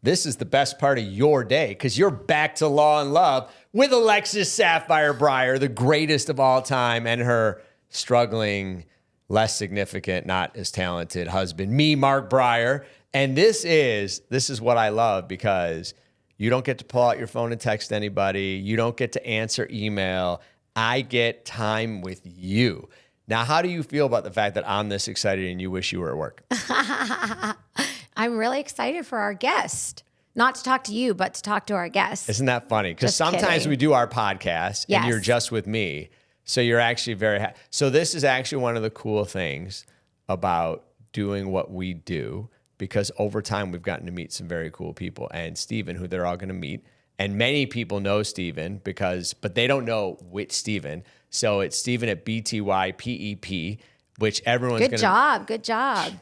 this is the best part of your day because you're back to Law and Love with Alexis Sapphire Breyer, the greatest of all time, and her struggling, less significant, not as talented husband, me, Mark Breyer. And this is what I love because you don't get to pull out your phone and text anybody. You don't get to answer email. I get time with you. Now, how do you feel about the fact that I'm this excited and you wish you were at work? I'm really excited for our guest. Not to talk to you, but to talk to our guest. Isn't that funny? Because sometimes kidding. we do our podcast and you're just with me. So you're actually very happy. So this is actually one of the cool things about doing what we do, because over time we've gotten to meet some very cool people. And Steven, who they're all going to meet. And many people know Steven but they don't know which Steven. So it's Steven at BTYPEP, which everyone's going to... Good job.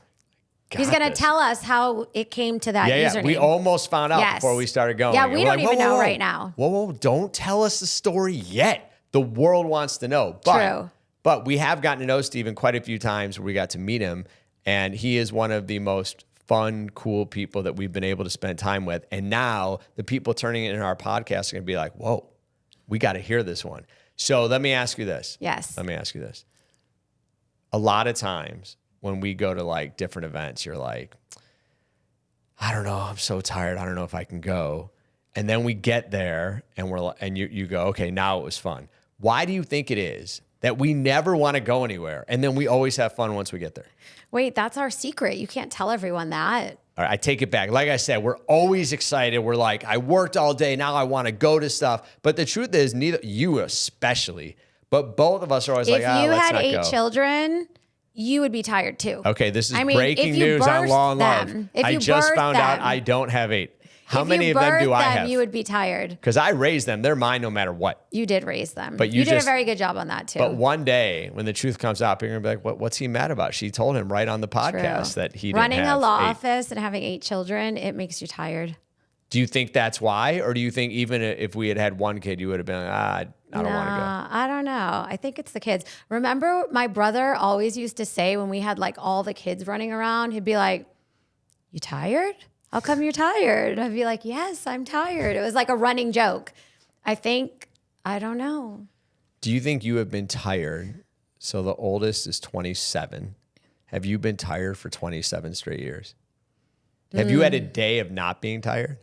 He's going to tell us how it came to that username. Yeah, we almost found out before we started going. Yeah, we don't even know right now. Whoa, don't tell us the story yet. The world wants to know. True. But we have gotten to know Steven quite a few times where we got to meet him, and he is one of the most fun, cool people that we've been able to spend time with. And now the people turning it in our podcast are going to be like, whoa, we got to hear this one. So let me ask you this. Yes. Let me ask you this. A lot of times when we go to like different events, you're like, I don't know, I'm so tired. I don't know if I can go. And then we get there and you go, okay, now it was fun. Why do you think it is that we never want to go anywhere and then we always have fun once we get there? Wait, that's our secret. You can't tell everyone that. All right, I take it back. Like I said, we're always excited. We're like, I worked all day. Now I want to go to stuff. But the truth is, neither you especially, but both of us are always like, let's not go. If you had 8 children, you would be tired too. Okay, this is breaking news on Law and Love. I just found out I don't have 8. How many of them do I have? You would be tired. Because I raised them. They're mine no matter what. You did raise them. But you did a very good job on that too. But one day when the truth comes out, you're going to be like, what's he mad about? She told him right on the podcast that he didn't Running have a law 8. office and having 8 children, it makes you tired. Do you think that's why? Or do you think even if we had had one kid, you would have been like, I don't want to go? I don't know. I think it's the kids. Remember my brother always used to say when we had like all the kids running around, he'd be like, you tired? How come you're tired? I'd be like, yes, I'm tired. It was like a running joke. I don't know. Do you think you have been tired? So the oldest is 27. Have you been tired for 27 straight years? Have you had a day of not being tired?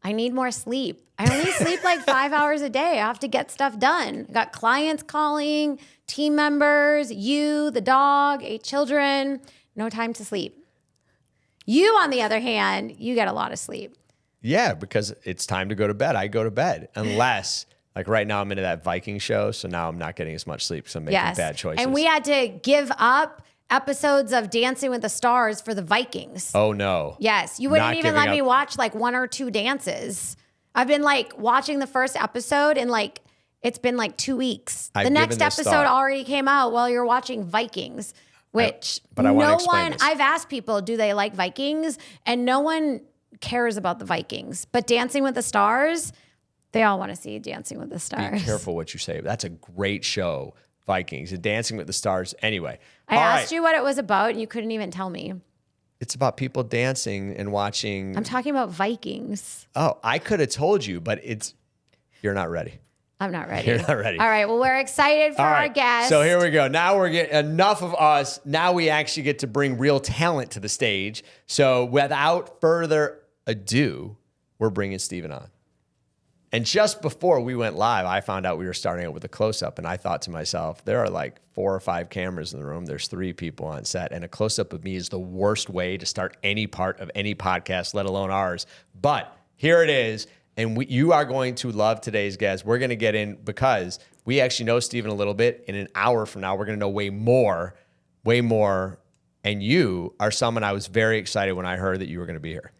I need more sleep. I only sleep like 5 hours a day. I have to get stuff done. I got clients calling, team members, you, the dog, 8 children, no time to sleep. You, on the other hand, you get a lot of sleep. Yeah, because it's time to go to bed. I go to bed unless, like right now, I'm into that Viking show. So now I'm not getting as much sleep. So I'm making bad choices. And we had to give up episodes of Dancing with the Stars for the Vikings. Oh, no. Yes. You wouldn't even let me watch like 1 or 2 dances. I've been like watching the first episode and like it's been like 2 weeks. The next episode already came out while you're watching Vikings. Which I've asked people, do they like Vikings? And no one cares about the Vikings. But Dancing with the Stars, they all want to see Dancing with the Stars. Be careful what you say. That's a great show, Vikings. Dancing with the Stars. Anyway. I asked you what it was about and you couldn't even tell me. It's about people dancing and watching. I'm talking about Vikings. Oh, I could have told you, but you're not ready. I'm not ready. You're not ready. All right. Well, we're excited for our guest. So here we go. Now we're getting enough of us. Now we actually get to bring real talent to the stage. So without further ado, we're bringing Steven on. And just before we went live, I found out we were starting out with a close-up. And I thought to myself, there are like 4 or 5 cameras in the room. There's 3 people on set. And a close-up of me is the worst way to start any part of any podcast, let alone ours. But here it is. And you are going to love today's guest. We're going to get in because we actually know Steven a little bit. In an hour from now, we're going to know way more. And you are someone I was very excited when I heard that you were going to be here.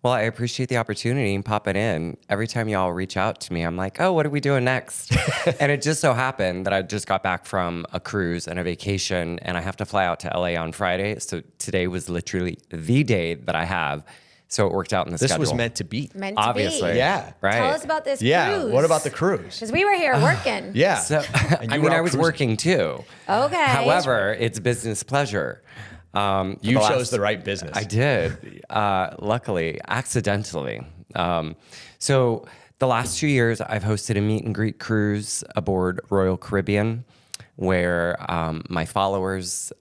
Well, I appreciate the opportunity and popping in. Every time y'all reach out to me, I'm like, oh, what are we doing next? And it just so happened that I just got back from a cruise and a vacation, and I have to fly out to LA on Friday. So today was literally the day that I have. So it worked out in the schedule. This was meant to be. Obviously. Yeah. Right. Tell us about this cruise. Yeah. What about the cruise? Because we were here working. Yeah. So, I was working too. Okay. However, it's business pleasure. You chose the right business. I did, luckily, accidentally. So the last 2 years, I've hosted a meet and greet cruise aboard Royal Caribbean, where my followers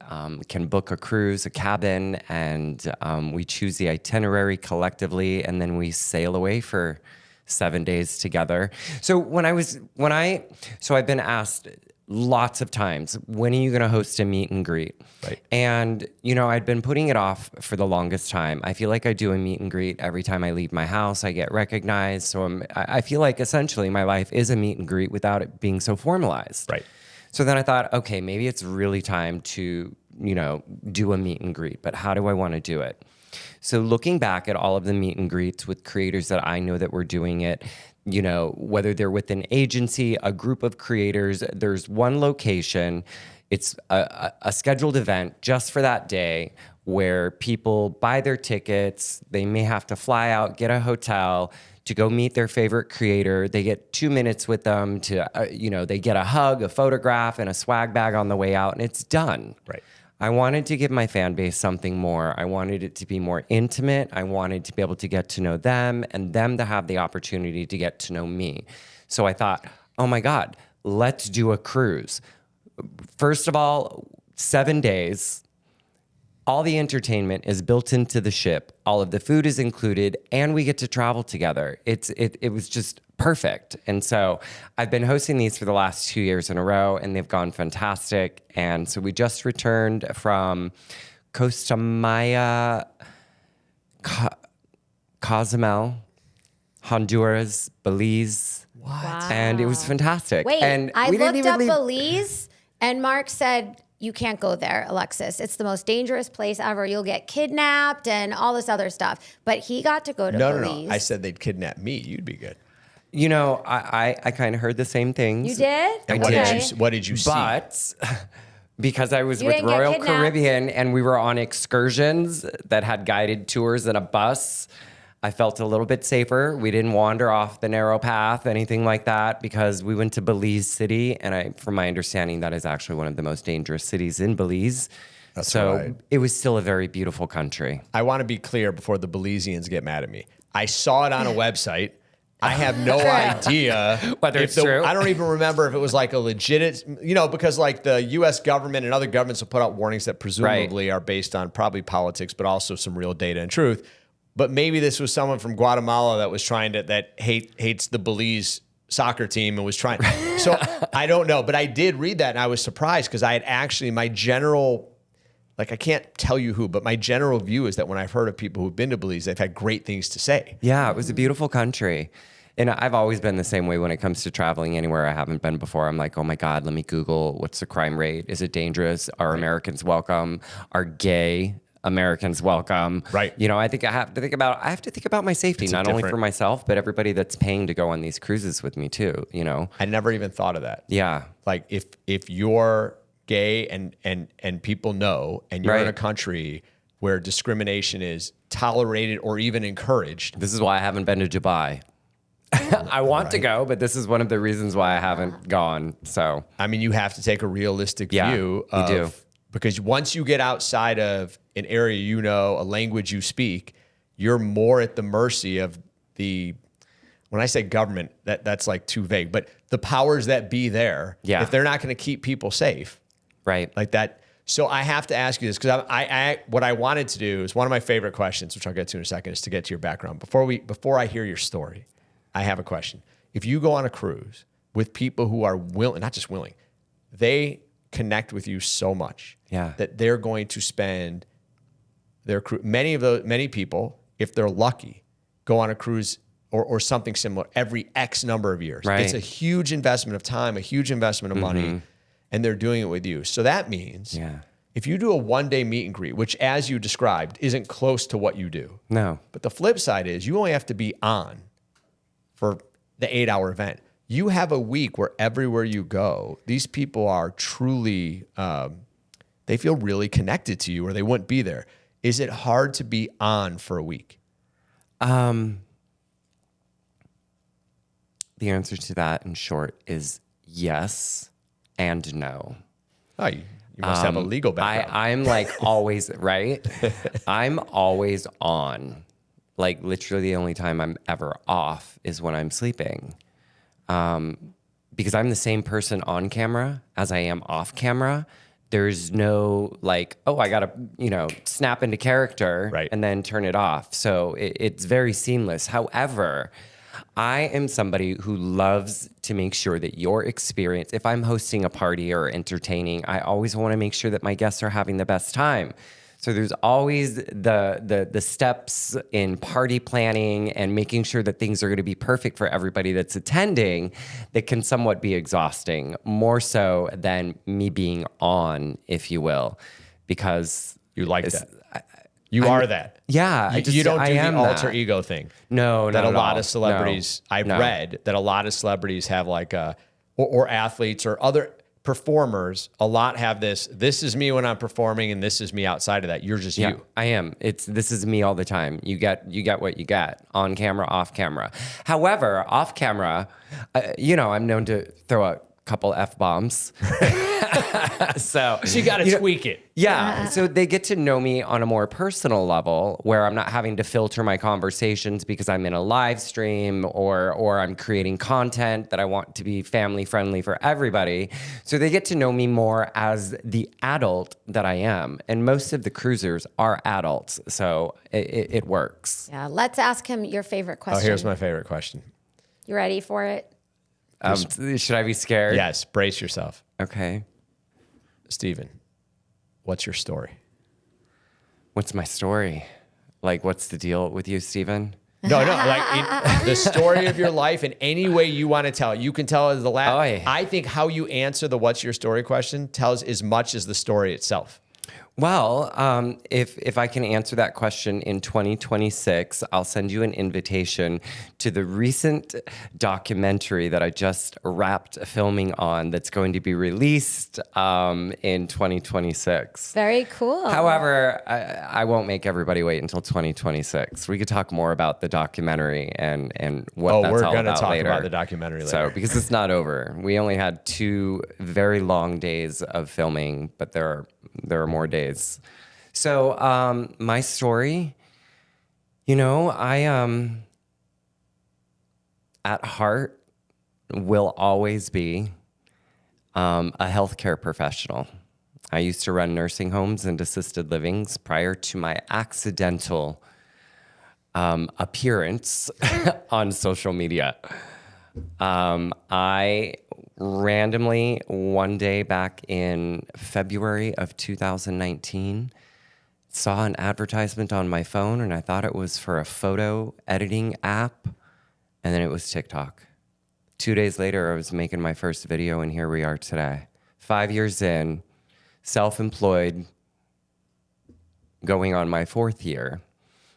can book a cruise, a cabin, and we choose the itinerary collectively, and then we sail away for 7 days together. So I've been asked lots of times, when are you going to host a meet and greet? Right. And, I'd been putting it off for the longest time. I feel like I do a meet and greet every time I leave my house. I get recognized. So I feel like essentially my life is a meet and greet without it being so formalized. Right. So then I thought, okay, maybe it's really time to, do a meet and greet, but how do I want to do it? So looking back at all of the meet and greets with creators that I know that were doing it, whether they're with an agency, a group of creators, there's one location. It's a scheduled event just for that day where people buy their tickets. They may have to fly out, get a hotel to go meet their favorite creator. They get 2 minutes with them to, they get a hug, a photograph, and a swag bag on the way out, and it's done. Right. I wanted to give my fan base something more. I wanted it to be more intimate. I wanted to be able to get to know them and them to have the opportunity to get to know me. So I thought, oh my God, let's do a cruise. First of all, 7 days. All the entertainment is built into the ship. All of the food is included, and we get to travel together. It was just perfect. And so I've been hosting these for the last 2 years in a row, and they've gone fantastic. And so we just returned from Costa Maya, Cozumel, Honduras, Belize. What? Wow. And it was fantastic. Wait, and I we didn't looked even up leave- Belize, and Mark said, you can't go there, Alexis. It's the most dangerous place ever. You'll get kidnapped and all this other stuff. But he got to go to Belize. No. I said they'd kidnap me. You'd be good. I kind of heard the same things. You did? And Okay. what did you see? But because I was You with didn't get Royal kidnapped. Caribbean and we were on excursions that had guided tours in a bus, I felt a little bit safer. We didn't wander off the narrow path, anything like that, because we went to Belize City. And from my understanding, that is actually one of the most dangerous cities in Belize. So right. it was still a very beautiful country. I want to be clear before the Belizeans get mad at me. I saw it on a website. I have no idea whether if it's true. I don't even remember if it was like a legit, because like the U.S. government and other governments will put out warnings that presumably are based on probably politics, but also some real data and truth. But maybe this was someone from Guatemala that was trying to, that hates the Belize soccer team and was trying. So I don't know, but I did read that and I was surprised because I had actually, my general, like I can't tell you who, but my general view is that when I've heard of people who've been to Belize, they've had great things to say. Yeah, it was a beautiful country. And I've always been the same way when it comes to traveling anywhere I haven't been before. I'm like, oh my God, let me Google what's the crime rate? Is it dangerous? Are Americans welcome? Are gay Americans welcome? Right. I think I have to think about my safety, not only for myself, but everybody that's paying to go on these cruises with me too, I never even thought of that. Yeah. Like if you're gay and people know, and you're in a country where discrimination is tolerated or even encouraged. This is why I haven't been to Dubai. I want to go, but this is one of the reasons why I haven't gone. So, I mean, you have to take a realistic view of, you do. Because once you get outside of an area, a language you speak, you're more at the mercy of when I say government, that's like too vague, but the powers that be there, if they're not going to keep people safe, right. like that. So I have to ask you this because what I wanted to do is one of my favorite questions, which I'll get to in a second, is to get to your background. Before I hear your story, I have a question. If you go on a cruise with people who are willing, not just willing, they connect with you so much that they're going to spend their cruise. Many people, if they're lucky, go on a cruise or something similar every X number of years. Right. It's a huge investment of time, a huge investment of money, and they're doing it with you. So that means if you do a one-day meet and greet, which as you described isn't close to what you do. No. But the flip side is you only have to be on for the 8-hour event. You have a week where everywhere you go, these people are truly, they feel really connected to you or they wouldn't be there. Is it hard to be on for a week? The answer to that in short is yes and no. You must have a legal background. I'm like always, right? I'm always on. Like literally the only time I'm ever off is when I'm sleeping. Because I'm the same person on camera as I am off camera. There's no like, oh, I gotta, snap into character and then turn it off. So it's very seamless. However, I am somebody who loves to make sure that your experience, if I'm hosting a party or entertaining, I always want to make sure that my guests are having the best time. So there's always the steps in party planning and making sure that things are going to be perfect for everybody that's attending that can somewhat be exhausting, more so than me being on, if you will, because you like that. You are that. Yeah. You don't do the alter ego thing. No, that a lot of celebrities, I've read that a lot of celebrities have like or athletes or other performers, a lot have this is me when I'm performing and this is me outside of that. You're just you. I am. This is me all the time. You get what you get on camera, off camera. However, off camera, I'm known to throw a couple F-bombs. So you got to tweak it. Yeah. So they get to know me on a more personal level where I'm not having to filter my conversations because I'm in a live stream or I'm creating content that I want to be family friendly for everybody. So they get to know me more as the adult that I am. And most of the cruisers are adults. So it works. Yeah. Let's ask him your favorite question. Oh, here's my favorite question. You ready for it? Should I be scared? Yes. Brace yourself. Okay. Steven, what's your story? What's my story? Like, what's the deal with you, Steven? No, like the story of your life in any way you want to tell it. You can tell it as the last. Oh, yeah. I think how you answer the what's your story question tells as much as the story itself. Well, if I can answer that question in 2026, I'll send you an invitation to the recent documentary that I just wrapped filming on that's going to be released in 2026. Very cool. However, I won't make everybody wait until 2026. We could talk more about the documentary and what that's all about later. Oh, we're going to talk about the documentary later. So, because it's not over. We only had 2 very long days of filming, but there are more days. So my story, I at heart will always be a healthcare professional. I used to run nursing homes and assisted livings prior to my accidental appearance on social media. I randomly one day back in February of 2019 saw an advertisement on my phone and I thought it was for a photo editing app, and then it was TikTok. 2 days later, I was making my first video and here we are today. 5 years in, self-employed, going on my 4th year.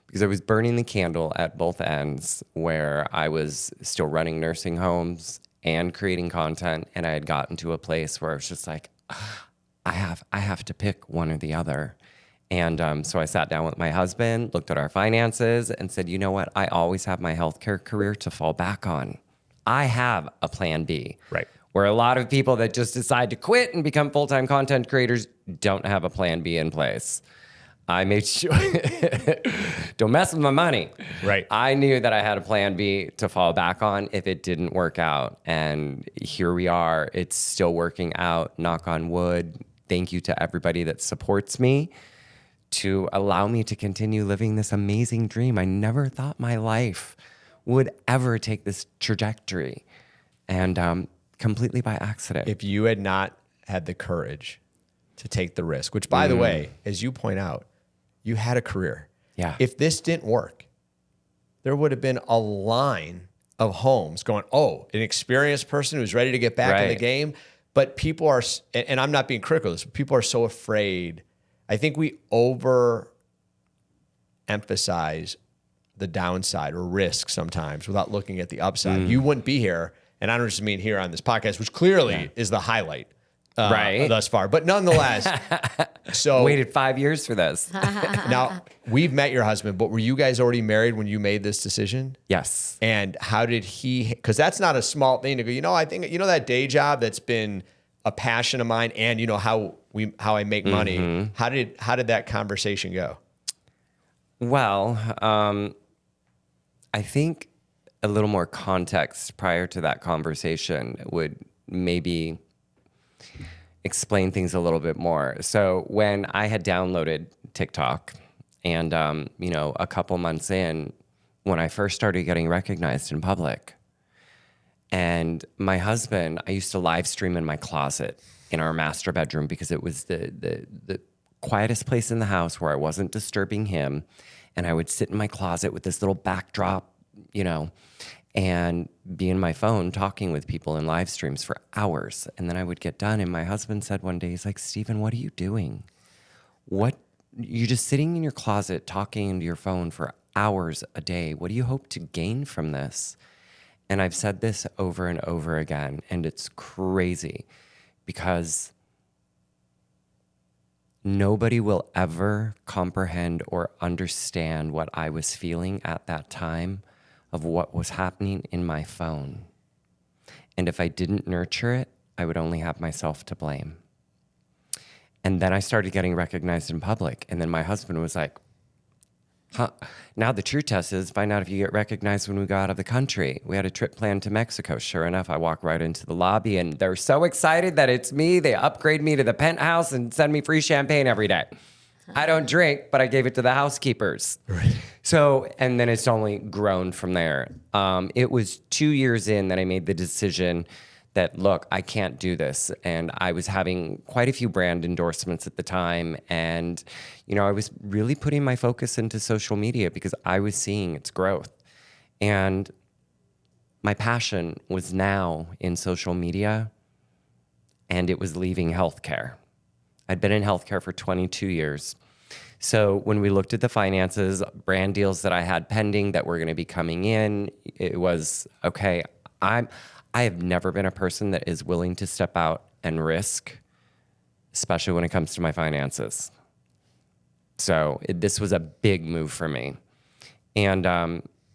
Because I was burning the candle at both ends where I was still running nursing homes and creating content. And I had gotten to a place where I was just like, I have to pick one or the other. And so I sat down with my husband, looked at our finances and said, you know what? I always have my healthcare career to fall back on. I have a plan B. Right. Where a lot of people that just decide to quit and become full-time content creators don't have a plan B in place. I made sure, don't mess with my money. Right. I knew that I had a plan B to fall back on if it didn't work out. And here we are. It's still working out, knock on wood. Thank you to everybody that supports me to allow me to continue living this amazing dream. I never thought my life would ever take this trajectory, and completely by accident. If you had not had the courage to take the risk, which by the way, as you point out, you had a career. Yeah. If this didn't work, there would have been a line of homes going, oh, an experienced person who's ready to get back in the game. But people are, and I'm not being critical of this, but people are so afraid. I think we overemphasize the downside or risk sometimes without looking at the upside. You wouldn't be here, and I don't just mean here on this podcast, which clearly is the highlight. Thus far, but nonetheless, so waited 5 years for this. Now we've met your husband, but were you guys already married when you made this decision? Yes. And how did he? Because that's not a small thing to go. I think that day job that's been a passion of mine, and you know how I make money. Mm-hmm. How did that conversation go? Well, I think a little more context prior to that conversation would maybe explain things a little bit more. So when I had downloaded TikTok and, a couple months in, when I first started getting recognized in public, and my husband, I used to live stream in my closet in our master bedroom because it was the quietest place in the house where I wasn't disturbing him. And I would sit in my closet with this little backdrop, and be in my phone talking with people in live streams for hours. And then I would get done. And my husband said one day, he's like, Stephen, what are you doing? You're just sitting in your closet talking into your phone for hours a day. What do you hope to gain from this? And I've said this over and over again, and it's crazy because nobody will ever comprehend or understand what I was feeling at that time of what was happening in my phone. And if I didn't nurture it, I would only have myself to blame. And then I started getting recognized in public. And then my husband was like, now the true test is find out if you get recognized when we go out of the country. We had a trip planned to Mexico. Sure enough, I walk right into the lobby and they're so excited that it's me. They upgrade me to the penthouse and send me free champagne every day. I don't drink, but I gave it to the housekeepers. Right. So, and then it's only grown from there. It was 2 years in that I made the decision that, look, I can't do this. And I was having quite a few brand endorsements at the time. And, I was really putting my focus into social media because I was seeing its growth. And my passion was now in social media, and it was leaving healthcare. I'd been in healthcare for 22 years. So when we looked at the finances, brand deals that I had pending that were going to be coming in, it was, okay, I have never been a person that is willing to step out and risk, especially when it comes to my finances. So this was a big move for me. And,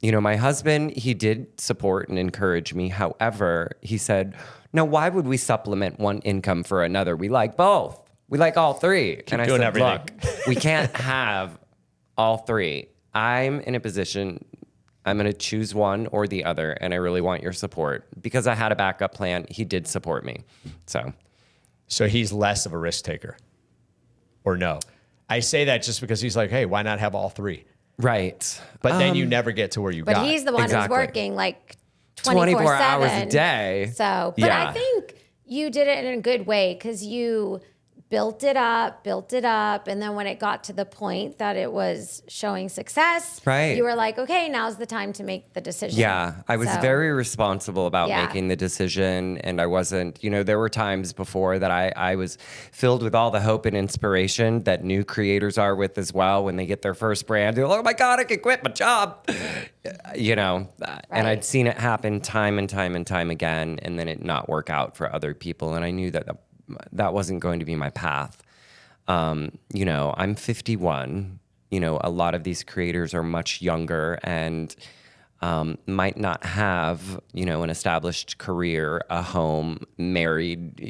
my husband, he did support and encourage me. However, he said, no, why would we supplement one income for another? We like both. We like all three. Keep and I said, everything. Look, we can't have all three. I'm in a position, I'm going to choose one or the other, and I really want your support. Because I had a backup plan, he did support me. So he's less of a risk taker, or no? I say that just because he's like, hey, why not have all three? Right. But then you never get to where you got. But he's the one who's working like 24 hours a day. So, but I think you did it in a good way because you built it up, and then when it got to the point that it was showing success, right, you were like, okay, now's the time to make the decision. Yeah, I was very responsible about making the decision, and I wasn't, there were times before that I was filled with all the hope and inspiration that new creators are with as well when they get their first brand. They're like, oh my God, I can quit my job. And I'd seen it happen time and time and time again, and then it not work out for other people, and I knew that wasn't going to be my path. I'm 51. A lot of these creators are much younger and might not have, an established career, a home, married,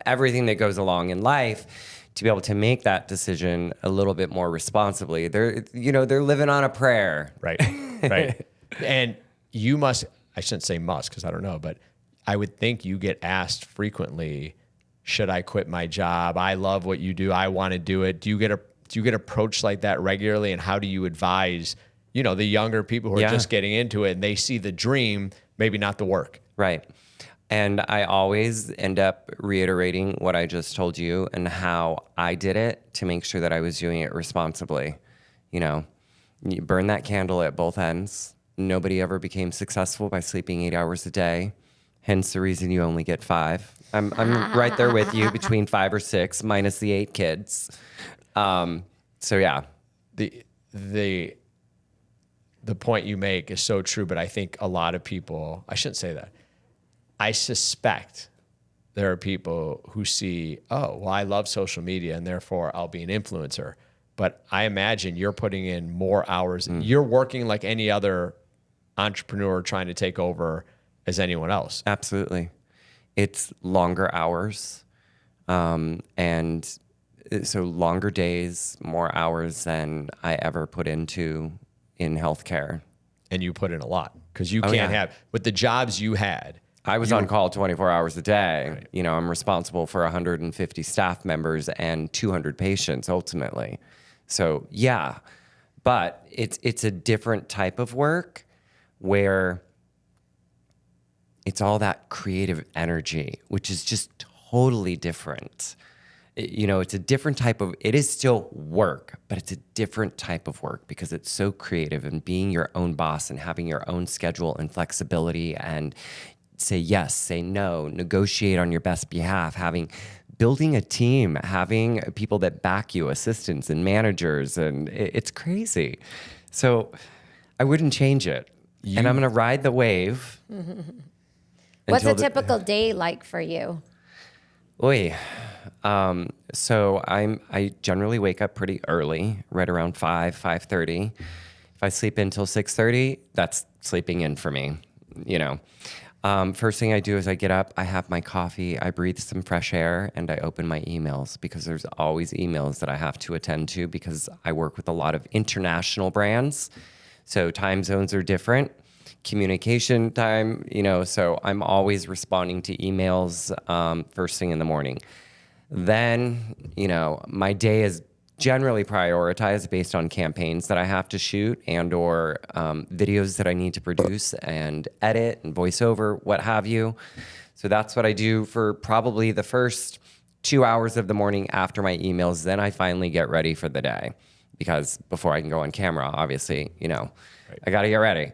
everything that goes along in life to be able to make that decision a little bit more responsibly. They're living on a prayer. Right. Right. And you must, I shouldn't say must because I don't know, but I would think you get asked frequently, should I quit my job? I love what you do. I want to do it. Do you get approached like that regularly? And how do you advise, the younger people who are just getting into it and they see the dream, maybe not the work? Right. And I always end up reiterating what I just told you and how I did it to make sure that I was doing it responsibly. You burn that candle at both ends. Nobody ever became successful by sleeping 8 hours a day. Hence the reason you only get 5. I'm right there with you between 5 or 6 minus the 8 kids. So yeah, the point you make is so true, but I think a lot of people, I shouldn't say that. I suspect there are people who see, oh, well, I love social media and therefore I'll be an influencer. But I imagine you're putting in more hours. You're working like any other entrepreneur trying to take over as anyone else. Absolutely. It's longer hours. And so longer days, more hours than I ever put in healthcare. And you put in a lot because you can't have, with the jobs you had. I was on call 24 hours a day. Right. You know, I'm responsible for 150 staff members and 200 patients ultimately. So yeah, but it's a different type of work where it's all that creative energy, which is just totally different. You know, it's a different type of, it is still work, but it's a different type of work because it's so creative and being your own boss and having your own schedule and flexibility and say yes, say no, negotiate on your best behalf, building a team, having people that back you, assistants and managers, and it's crazy. So I wouldn't change it. And I'm going to ride the wave. What's a typical day like for you? So I generally wake up pretty early, right around 5:30. If I sleep until 6:30, that's sleeping in for me, you know. First thing I do is I get up, I have my coffee, I breathe some fresh air, and I open my emails because there's always emails that I have to attend to because I work with a lot of international brands. So time zones are different. Communication time, you know, so I'm always responding to emails first thing in the morning. Then, you know, my day is generally prioritized based on campaigns that I have to shoot and or videos that I need to produce and edit and voice over, what have you. So that's what I do for probably the first 2 hours of the morning after my emails. Then I finally get ready for the day because before I can go on camera, obviously, you know, right. I got to get ready.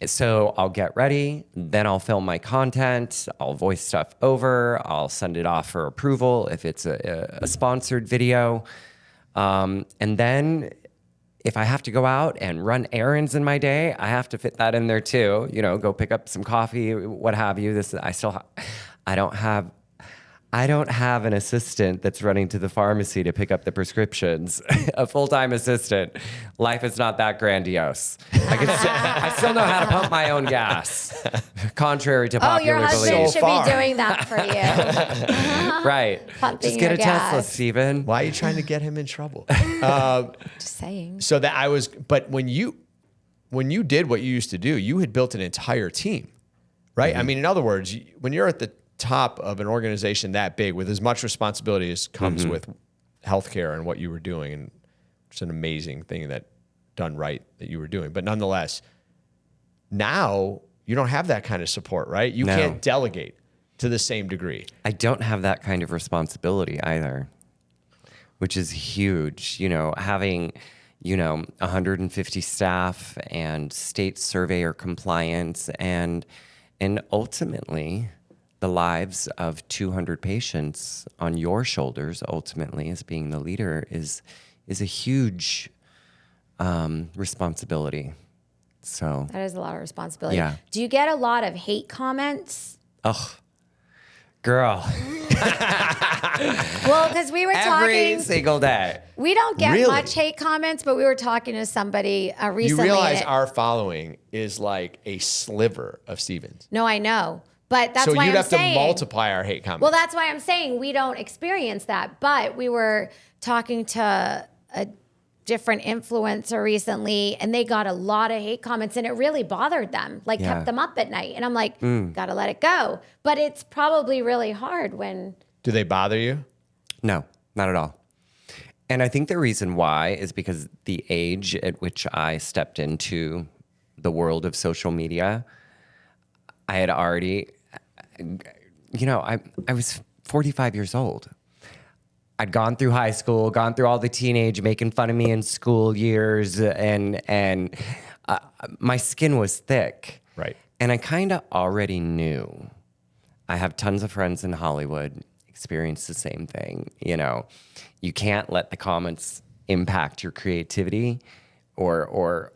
So I'll get ready, then I'll film my content, I'll voice stuff over, I'll send it off for approval if it's a sponsored video. And then if I have to go out and run errands in my day, I have to fit that in there too, you know, go pick up some coffee, what have you. I don't have an assistant that's running to the pharmacy to pick up the prescriptions. A full-time assistant. Life is not that grandiose. I still know how to pump my own gas, contrary to popular belief. Oh, your husband should be doing that for you. Right. Pumping just get a gas. Tesla, Steven. Why are you trying to get him in trouble? Just saying. So but when you did what you used to do, you had built an entire team, right? Mm-hmm. I mean, in other words, when you're at the top of an organization that big with as much responsibility as comes with healthcare and what you were doing, and it's an amazing thing that done right that you were doing. But nonetheless, now you don't have that kind of support, right? You can't delegate to the same degree. I don't have that kind of responsibility either, which is huge. You know, having, 150 staff and state surveyor compliance and ultimately the lives of 200 patients on your shoulders, ultimately, as being the leader, is a huge responsibility. So that is a lot of responsibility. Yeah. Do you get a lot of hate comments? Oh, girl. Well, because we were talking every single day. We don't get much hate comments, but we were talking to somebody recently. You realize our following is like a sliver of Stevens. No, I know. But that's so why you'd I'm have saying, to multiply our hate comments. Well, that's why I'm saying we don't experience that. But we were talking to a different influencer recently, and they got a lot of hate comments, and it really bothered them, kept them up at night. And I'm like, gotta let it go. But it's probably really hard when... Do they bother you? No, not at all. And I think the reason why is because the age at which I stepped into the world of social media, I had already, I was 45 years old. I'd gone through high school, gone through all the teenage making fun of me in school years, and my skin was thick. Right. And I kind of already knew. I have tons of friends in Hollywood, experienced the same thing. You can't let the comments impact your creativity or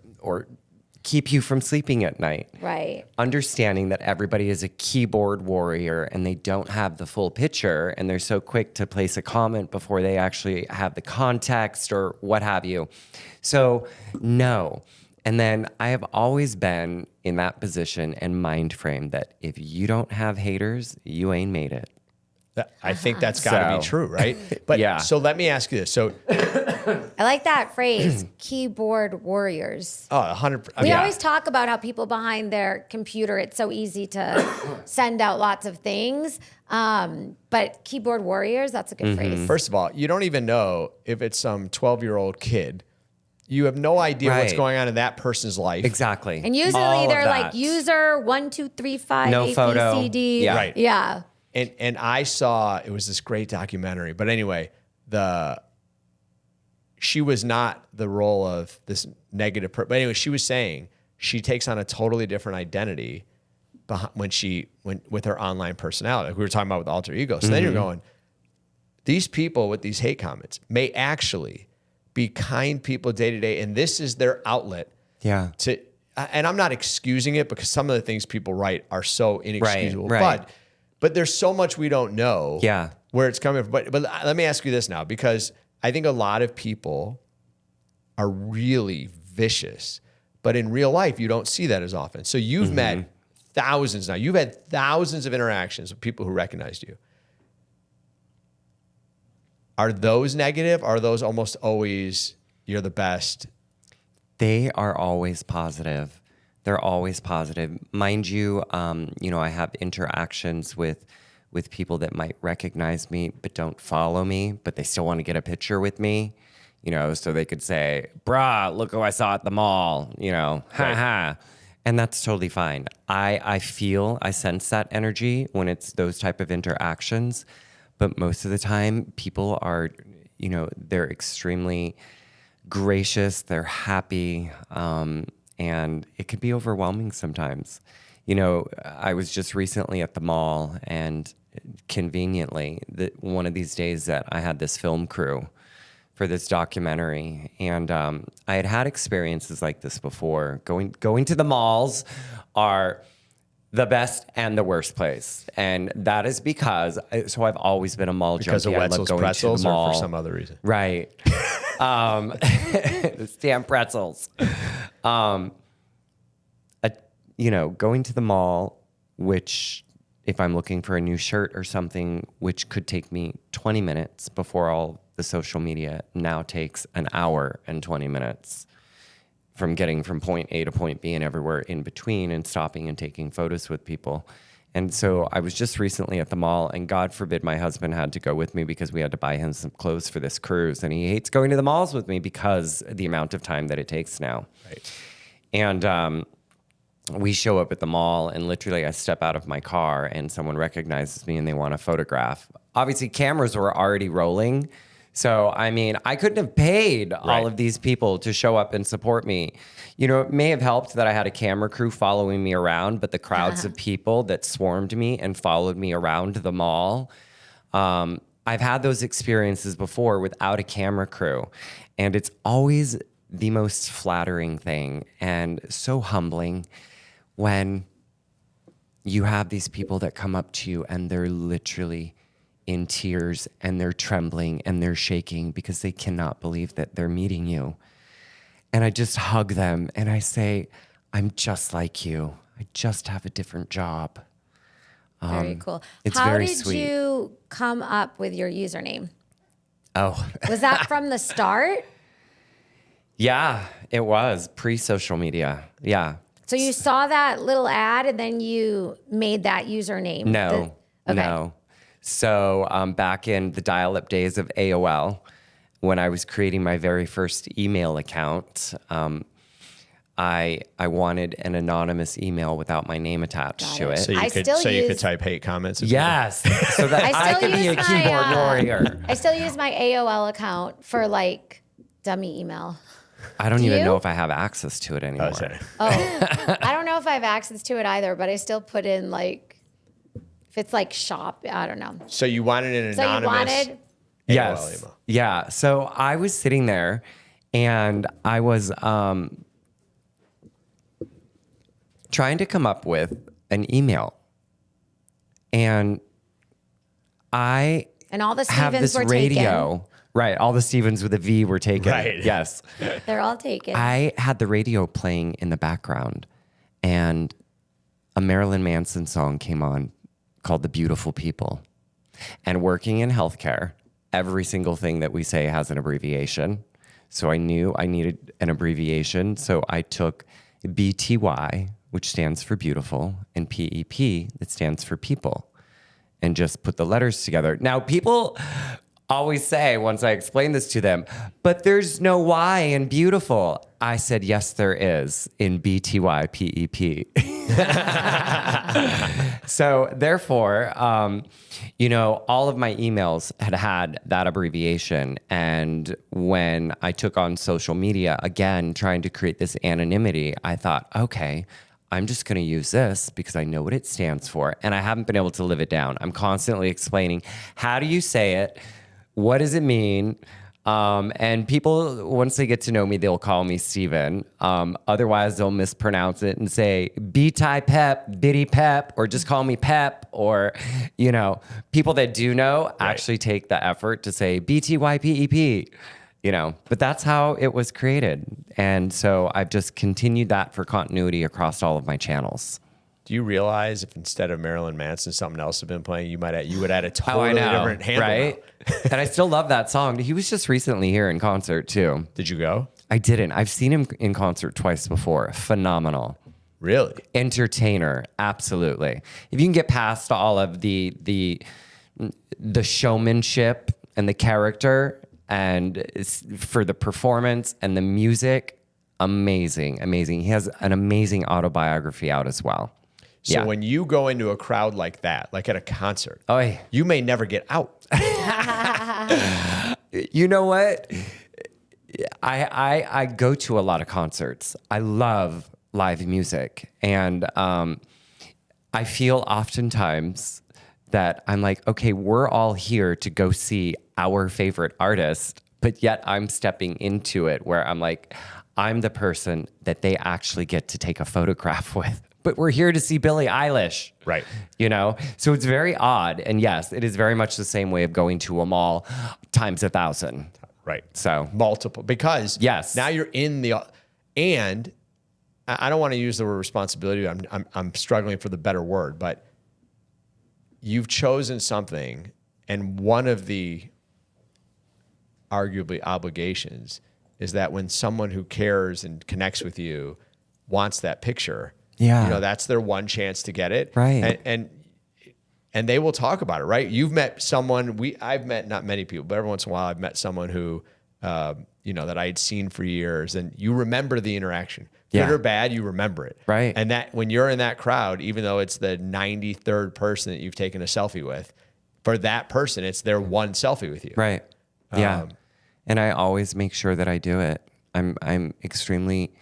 keep you from sleeping at night. Right. Understanding that everybody is a keyboard warrior and they don't have the full picture, and they're so quick to place a comment before they actually have the context or what have you. So, no. And then I have always been in that position and mind frame that if you don't have haters, you ain't made it. I think that's got to be true, right? But Yeah. So let me ask you this. So, I like that phrase, keyboard warriors. 100%. We always talk about how people behind their computer, it's so easy to send out lots of things. But keyboard warriors, that's a good phrase. First of all, you don't even know if it's some 12-year-old kid. You have no idea what's Right. going on in that person's life. Exactly. And usually All of they're that. like user 1, 2, 3, 5, No A, B, photo. C, D. Yeah. Right. Yeah. And I saw, it was this great documentary. But anyway, she was not the role of this negative person. But anyway, she was saying she takes on a totally different identity with her online personality. Like we were talking about with alter ego. So then you're going, these people with these hate comments may actually be kind people day to day, and this is their outlet. Yeah. And I'm not excusing it because some of the things people write are so inexcusable. Right. But there's so much we don't know. Yeah. Where it's coming from. But let me ask you this now, because I think a lot of people are really vicious, but in real life you don't see that as often. So you've met thousands now. You've had thousands of interactions with people who recognized you. Are those negative? Are those almost always you're the best? They are always positive. They're always positive. Mind you, I have interactions with people that might recognize me but don't follow me, but they still want to get a picture with me, so they could say, brah, look who I saw at the mall, ha ha. And that's totally fine. I sense that energy when it's those type of interactions. But most of the time, people are, they're extremely gracious, they're happy, and it can be overwhelming sometimes. I was just recently at the mall, and conveniently, one of these days that I had this film crew for this documentary, and I had experiences like this before. Going to the malls are the best and the worst place. And that is because, so I've always been a mall junkie. Because of Wetzel's pretzels or for some other reason? Right. The damn pretzels. Going to the mall, which if I'm looking for a new shirt or something, which could take me 20 minutes before all the social media, now takes an hour and 20 minutes. From getting from point A to point B and everywhere in between and stopping and taking photos with people. And so I was just recently at the mall, and God forbid my husband had to go with me because we had to buy him some clothes for this cruise. And he hates going to the malls with me because of the amount of time that it takes now. Right. And we show up at the mall, and literally I step out of my car and someone recognizes me and they want a photograph. Obviously cameras were already rolling. So, I couldn't have paid all of these people to show up and support me. It may have helped that I had a camera crew following me around, but the crowds of people that swarmed me and followed me around the mall, I've had those experiences before without a camera crew. And it's always the most flattering thing and so humbling when you have these people that come up to you and they're literally in tears and they're trembling and they're shaking because they cannot believe that they're meeting you. And I just hug them and I say, I'm just like you. I just have a different job. Very cool. It's How very did sweet. you come up with your username? Oh, Was that from the start? yeah, it was pre-social media. Yeah. So you saw that little ad and then you made that username? No, Okay. no. So back in the dial-up days of AOL, when I was creating my very first email account, I wanted an anonymous email without my name attached to it. So you could type hate comments. Yes, so that I could be a keyboard warrior. I still use my AOL account for like dummy email. I don't even you? know if I have access to it anymore. I don't know if I have access to it either, but I still put in like, if it's like shop, I don't know. So you wanted an So you anonymous wanted, Yes. email. Yeah. So I was sitting there and I was trying to come up with an email. And I and all the have Stevens this were radio. Right. All the Stevens with a V were taken. Right. Yes. taken. They're all taken. I had the radio playing in the background and a Marilyn Manson song came on called The Beautiful People. And working in healthcare, every single thing that we say has an abbreviation. So I knew I needed an abbreviation. So I took BTY, which stands for beautiful, and PEP, that stands for people, and just put the letters together. Now, people always say, once I explain this to them, but there's no Y in beautiful. I said, yes, there is in BTY PEP. So therefore, all of my emails had that abbreviation. And when I took on social media, again, trying to create this anonymity, I thought, okay, I'm just going to use this because I know what it stands for. And I haven't been able to live it down. I'm constantly explaining, how do you say it? What does it mean? And people, once they get to know me, they'll call me Steven. Otherwise, they'll mispronounce it and say B-Ty Pep, Biddy Pep, or just call me Pep. Or, people that do know actually take the effort to say BTYPEP, But that's how it was created. And so I've just continued that for continuity across all of my channels. Do you realize if instead of Marilyn Manson, something else had been playing, you would add a totally different handle, right? And I still love that song. He was just recently here in concert too. Did you go? I didn't. I've seen him in concert twice before. Phenomenal. Really? Entertainer. Absolutely. If you can get past all of the showmanship and the character, and for the performance and the music, amazing. He has an amazing autobiography out as well. So when you go into a crowd like that, like at a concert, Oy. you may never get out. You know what? I go to a lot of concerts. I love live music. And I feel oftentimes that I'm like, okay, we're all here to go see our favorite artist, but yet I'm stepping into it where I'm like, I'm the person that they actually get to take a photograph with. But we're here to see Billie Eilish. Right. So it's very odd. And yes, it is very much the same way of going to a mall times 1,000. Right. So multiple, because yes, now you're in and I don't want to use the word responsibility. I'm struggling for the better word, but you've chosen something, and one of the arguably obligations is that when someone who cares and connects with you wants that picture, that's their one chance to get it. Right. And they will talk about it, right? You've met someone, I've met not many people, but every once in a while I've met someone who, that I had seen for years, and you remember the interaction. Good or bad, you remember it. Right. And that when you're in that crowd, even though it's the 93rd person that you've taken a selfie with, for that person, it's their one selfie with you. Right. Yeah. And I always make sure that I do it. I'm extremely,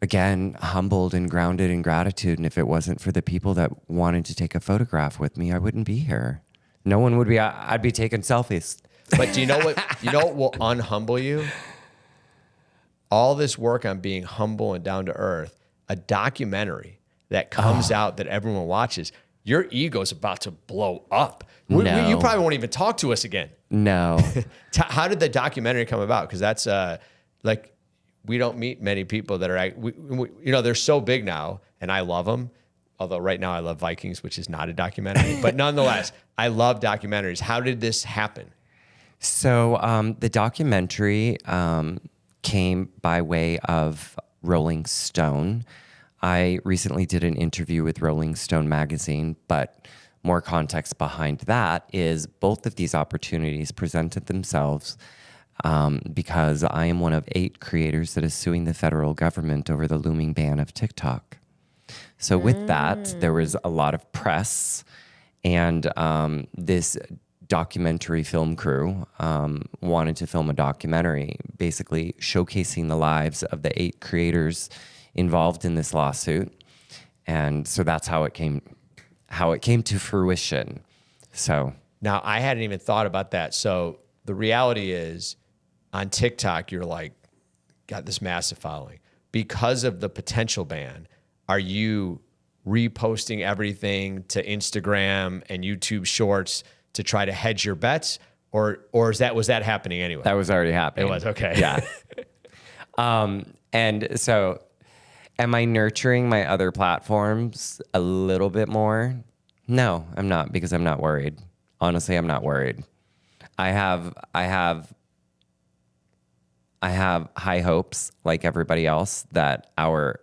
again, humbled and grounded in gratitude. And if it wasn't for the people that wanted to take a photograph with me, I wouldn't be here. No one would be. I'd be taking selfies. But do you know what? You know what will unhumble you? All this work on being humble and down to earth, a documentary that comes out that everyone watches, your ego's about to blow up. No. You probably won't even talk to us again. No. How did the documentary come about? Because that's we don't meet many people that are, they're so big now, and I love them. Although right now I love Vikings, which is not a documentary, but nonetheless, I love documentaries. How did this happen? So the documentary came by way of Rolling Stone. I recently did an interview with Rolling Stone magazine, but more context behind that is both of these opportunities presented themselves because I am one of 8 creators that is suing the federal government over the looming ban of TikTok. So with that, there was a lot of press, and this documentary film crew wanted to film a documentary basically showcasing the lives of the 8 creators involved in this lawsuit. And so that's how it came to fruition. So now I hadn't even thought about that. So the reality is on TikTok, you're like, got this massive following. Because of the potential ban, are you reposting everything to Instagram and YouTube Shorts to try to hedge your bets, or was that happening anyway? That was already happening. It was, okay. Yeah. And so am I nurturing my other platforms a little bit more? No, I'm not, because I'm not worried. Honestly, I'm not worried. I have high hopes, like everybody else, that our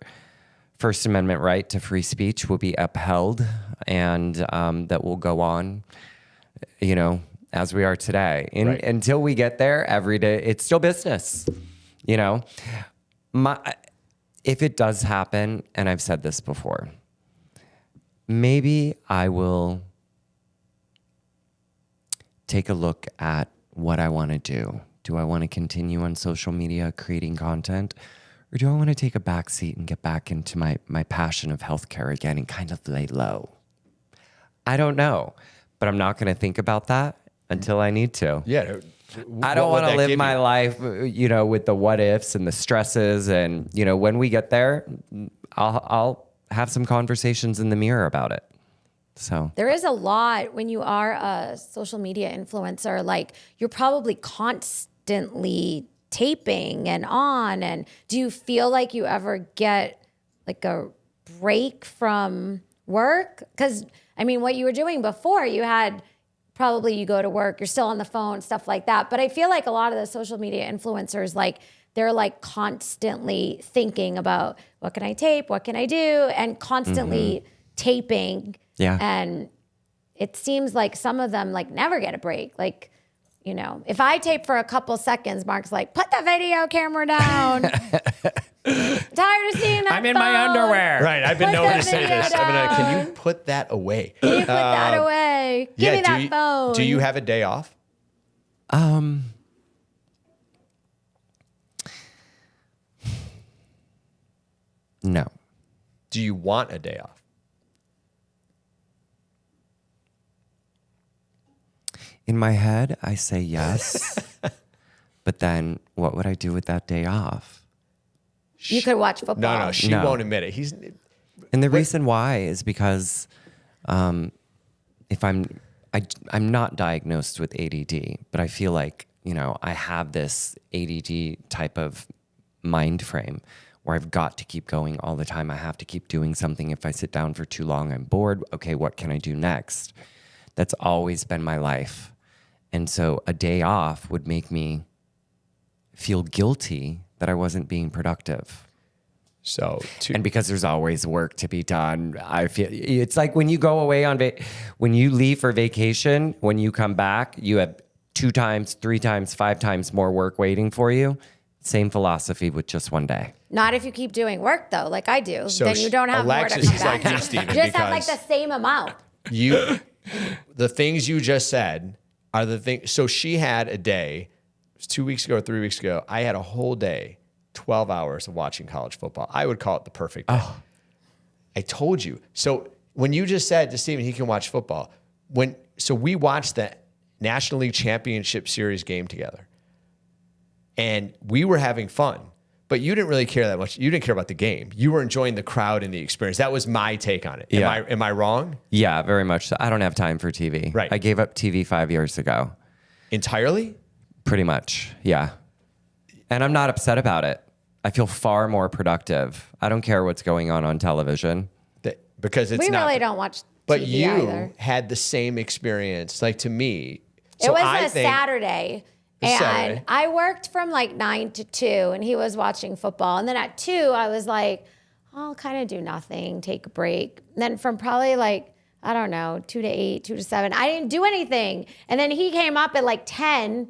First Amendment right to free speech will be upheld, and that will go on, as we are today. Right. Until we get there, every day, it's still business. If it does happen, and I've said this before, maybe I will take a look at what I want to do. Do I want to continue on social media creating content? Or do I want to take a back seat and get back into my passion of healthcare again and kind of lay low? I don't know, but I'm not going to think about that until I need to. Yeah. I don't want to live my life, with the what ifs and the stresses. And, when we get there, I'll have some conversations in the mirror about it. So there is a lot when you are a social media influencer, like you're probably constantly taping and on. And do you feel like you ever get like a break from work? Because what you were doing before, you had probably you go to work, you're still on the phone, stuff like that. But I feel like a lot of the social media influencers, like they're like constantly thinking about what can I tape? What can I do? And constantly taping. Yeah. And it seems like some of them like never get a break. Like, if I tape for a couple seconds, Mark's like, put the video camera down. Tired of seeing that I'm in my underwear. Right. I've been known to say this. Can you put that away? Can you put that away? Give me that phone. Do you have a day off? No. Do you want a day off? In my head, I say yes. But then what would I do with that day off? You could watch football. No, she won't admit it. And the reason why is because if I'm not diagnosed with ADD, but I feel like, I have this ADD type of mind frame where I've got to keep going all the time. I have to keep doing something. If I sit down for too long, I'm bored. Okay, what can I do next? That's always been my life. And so a day off would make me feel guilty that I wasn't being productive. And because there's always work to be done, I feel it's like when you go away when you leave for vacation, when you come back, you have 2 times, 3 times, 5 times more work waiting for you. Same philosophy with just one day. Not if you keep doing work though, like I do. So then you don't have Alexis more to come is back. like you, Steven, you just have like the same amount. The things you just said are the things. So she had a day, it was 2 weeks ago or 3 weeks ago. I had a whole day, 12 hours of watching college football. I would call it the perfect day. Oh. I told you. So when you just said to Steven, he can watch football. So we watched the National League Championship Series game together. And we were having fun, but you didn't really care that much. You didn't care about the game. You were enjoying the crowd and the experience. That was my take on it. Yeah. Am I wrong? Yeah, very much so. I don't have time for TV. Right. I gave up TV 5 years ago. Entirely? Pretty much, yeah. And I'm not upset about it. I feel far more productive. I don't care what's going on television. Because it's we not. really don't watch TV But you either. had the same experience. Like to me. It was a Saturday. And I worked from like 9 to 2 and he was watching football. And then at 2, I was like, I'll kind of do nothing, take a break. And then from probably like, I don't know, 2 to 8, 2 to 7, I didn't do anything. And then he came up at like 10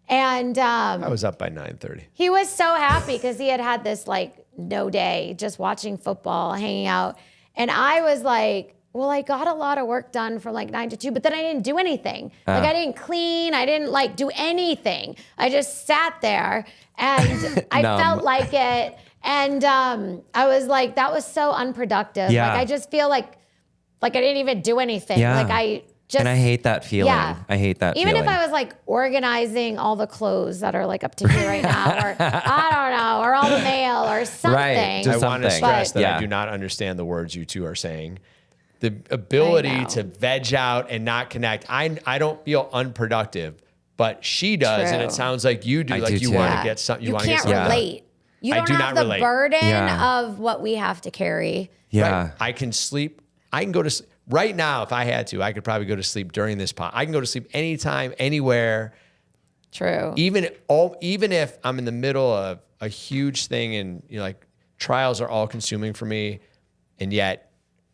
and I was up by 9:30. He was so happy because he had this like no day, just watching football, hanging out. And I was like, well, I got a lot of work done from like 9 to 2, but then I didn't do anything. Like I didn't clean. I didn't like do anything. I just sat there and I felt like it. And I was like, that was so unproductive. Yeah. Like I just feel like I didn't even do anything. Yeah. Like I just. And I hate that feeling. Yeah. I hate that Even feeling. if I was like organizing all the clothes that are like up to here right now, or I don't know, or all the mail or something. Right. I want to stress that Yeah. I do not understand the words you two are saying. The ability to veg out and not connect. I don't feel unproductive, but she does, True. and it sounds like you do. I Like do you too. want to get something. You want to get can't something done. relate. You I don't do have not the relate. burden Yeah. of what we have to carry. Yeah. Right? I can sleep. I can go to sleep. right now, if I had to, I could probably go to sleep during this pod. I can go to sleep anytime, anywhere. True. Even if I'm in the middle of a huge thing and like trials are all consuming for me, and yet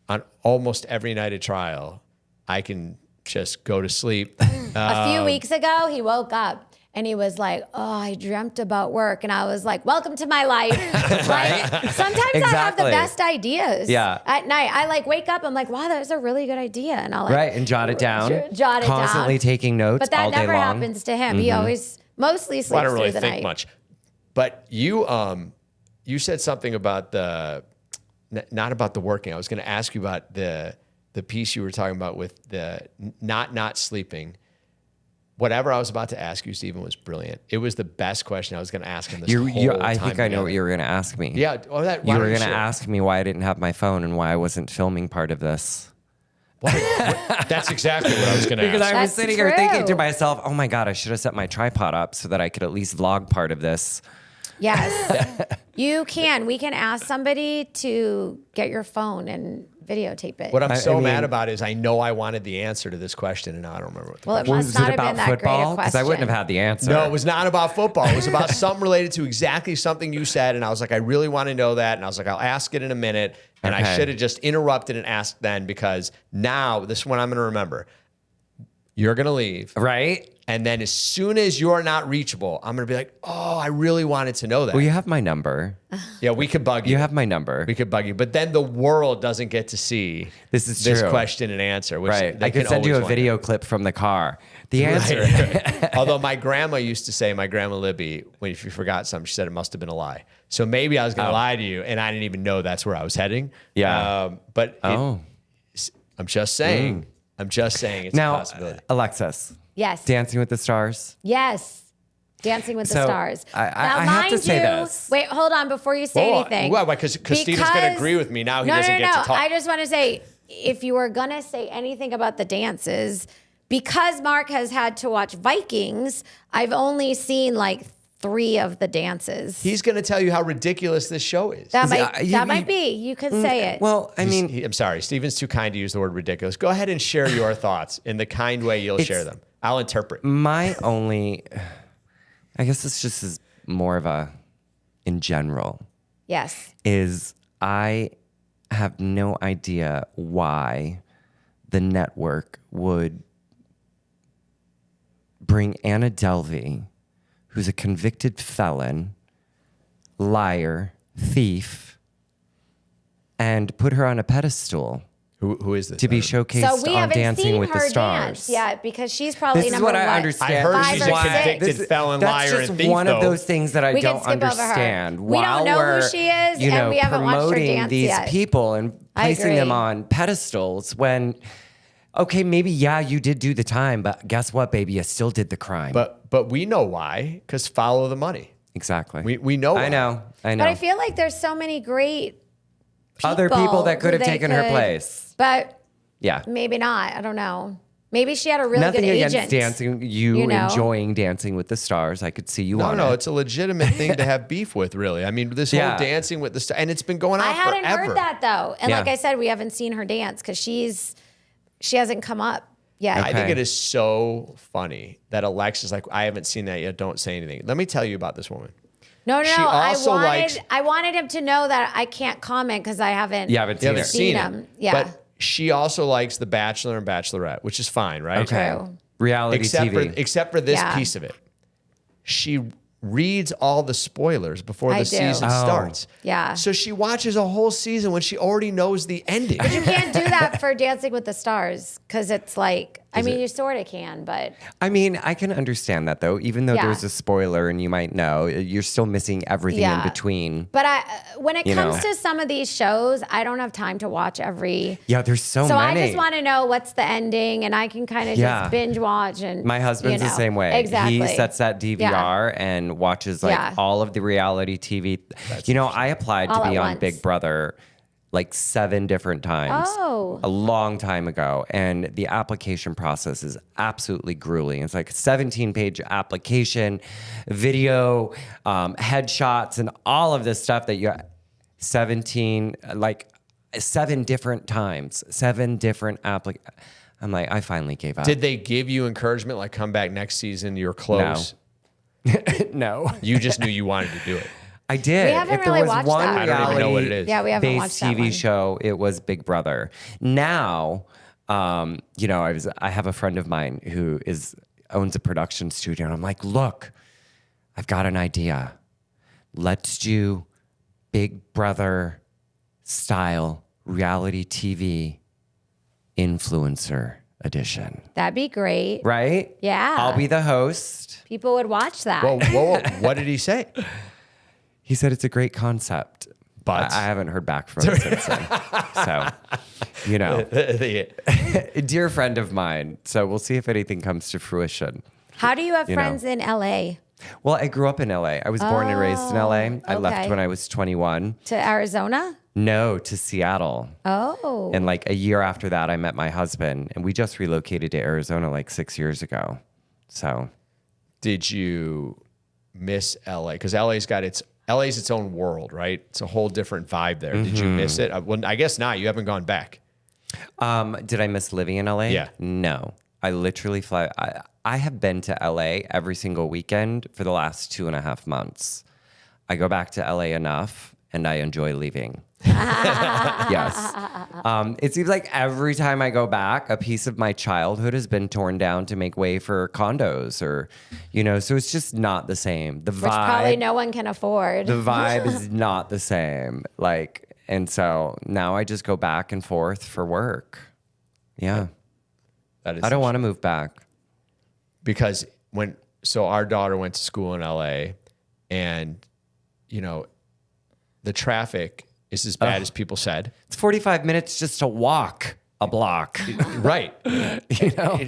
on almost every night of trial, I can just go to sleep. A few weeks ago, he woke up and he was like, "Oh, I dreamt about work," and I was like, "Welcome to my life." Like, sometimes I have the best ideas. Yeah. At night, I like wake up. I'm like, "Wow, that was a really good idea," and I'll like and jot it down. Jot it Constantly down. taking notes But that all day never long. happens to him. He always mostly sleeps I don't really through the think night. much. But you said something about not about the working. I was going to ask you about the piece you were talking about with the not sleeping. Whatever I was about to ask you, Stephen, was brilliant. It was the best question I was going to ask him this whole time. I think I know what you were going to ask me. Yeah. You were going to ask me why I didn't have my phone and why I wasn't filming part of this. That's exactly what I was going to ask. Because I was That's sitting here thinking to true. myself, oh my God, I should have set my tripod up so that I could at least vlog part of this. Yes, you can. We can ask somebody to get your phone and videotape it. What I'm so I mean- mad about is I know I wanted the answer to this question, and now I don't remember what the Well, it question must Was not it have about been that great a football? Because I wouldn't question. have had the answer. No, it was not about football. It was about something related to exactly something you said. And I was like, I really want to know that. And I was like, I'll ask it in a minute. And I Okay. should have just interrupted and asked then, because now this one I'm going to remember. You're going to leave. Right? And then as soon as you're not reachable, I'm going to be like, oh, I really wanted to know that. Well, you have my number. Yeah, we could bug you. You have my number. We could bug you. But then the world doesn't get to see This is this true. question and answer. Which Right. they I could can send you a always wonder. video clip from the car. The answer. Right. Although my grandma used to say, my grandma Libby, when if you forgot something, she said it must have been a lie. So maybe I was going to lie to you, and I didn't even know that's where I was heading. Yeah. But Oh. I'm just saying. I'm just saying it's a Now, possibility. Alexis, Yes. Dancing with the Stars. Yes. Dancing with the So, Stars. I Now, have to mind say you, this. Wait, hold on before you say Whoa, anything. why? Because Steven's going to agree with me. Now he doesn't get to talk. I just want to say, if you were going to say anything about the dances, because Mark has had to watch Vikings, I've only seen like 3 of the dances. He's going to tell you how ridiculous this show is. That you- might be. You could say it. Well, I mean, I'm sorry. Steven's too kind to use the word ridiculous. Go ahead and share your thoughts in the kind way you'll share them. I'll interpret. my only, I guess this just is more of a, in general, Yes. is I have no idea why the network would bring Anna Delvey, who's a convicted felon, liar, thief, and put her on a pedestal Who is this? to be So showcased we on haven't Dancing seen with her the Stars. dance yet because she's probably This is number what I what? understand. I heard 5 she's or a 6? convicted felon, That's liar, just and thief, one though. of those things that I We can don't skip over her. understand. We don't While know who we're, she is, you and know, we haven't watched her promoting dance these yet. people and I placing them agree. on pedestals when, okay, maybe you did do the time, but guess what, baby, you still did the crime. But we know why, because follow the money. exactly. We know why. I know. But I feel like there's so many great Other people that could who have they taken her could- place. But Yeah. maybe not. I don't know. Maybe she had a really Nothing good against agent. dancing, you know? enjoying Dancing with the Stars. I could see you on No, it. it's a legitimate thing to have beef with, really. I mean, this Yeah. whole Dancing with the Stars, and it's been going on I hadn't forever. heard that though. And Yeah. like I said, we haven't seen her dance because she hasn't come up yet. I think Okay. it is so funny that Alexa's like, I haven't seen that yet. Don't say anything. Let me tell you about this woman. No, She also likes- I wanted him to know that I can't comment because I haven't. You haven't You seen haven't her. seen it. him. Yeah. But she also likes The Bachelor and Bachelorette, which is fine, right? Okay. True. Reality TV. Except for this Yeah. piece of it. She reads all the spoilers before I the do. season Oh. starts. Yeah. So she watches a whole season when she already knows the ending. You can't do that for Dancing with the Stars because it's like, I mean, it? you sort of can, but I mean, I can understand that though. Even though Yeah. there's a spoiler and you might know, you're still missing everything in Yeah. between. when it You comes know. to some of these shows, I don't have time to watch every. Yeah, there's so So many. I just want to know what's the ending, and I can kind of Yeah. just binge watch. And My husband's you the know. same way. Exactly. He sets that DVR and watches like Yeah. all of the reality TV. You know, I applied All to be at on once. Big Brother like 7 different times Oh. a long time ago. And the application process is absolutely grueling. It's like a 17-page application, video, headshots, and all of this stuff that you 17, like 7 different times, 7 different applications. I'm like, I finally gave up. Did they give you encouragement, like come back next season, you're close? No. You just knew you wanted to do it. I did. We haven't If there really was watched one that. I don't even know what it is. Yeah, we haven't based watched that TV one. show, it was Big Brother. Now, you know, I have a friend of mine who owns a production studio, and I'm like, look, I've got an idea. Let's do Big Brother style reality TV influencer edition. That'd be great. Right? Yeah. I'll be the host. People would watch that. Whoa, what did he say? He said it's a great concept. But I haven't heard back from him since then. So, you know, a dear friend of mine. So we'll see if anything comes to fruition. How do you have friends in LA? Well, I grew up in LA. I was born and raised in LA. I left okay. when I was 21. To Arizona? No, to Seattle. Oh. And like a year after that, I met my husband, and we just relocated to Arizona like 6 years ago. So, did you miss LA? Because LA's its own world, right? It's a whole different vibe there. Did you miss it? Well, I guess not. You haven't gone back. did I miss living in LA? Yeah. No. I literally fly. I have been to LA every single weekend for the last 2.5 months. I go back to LA enough, and I enjoy leaving. Yes. It seems like every time I go back, a piece of my childhood has been torn down to make way for condos or, you know, so it's just not the same. The Which vibe, probably no one can afford. the vibe is not the same. Like, and so now I just go back and forth for work. Yeah. That is I don't want to move back. because our daughter went to school in LA, and you know, the traffic is as bad as people said. It's 45 minutes just to walk a block. Right. You know?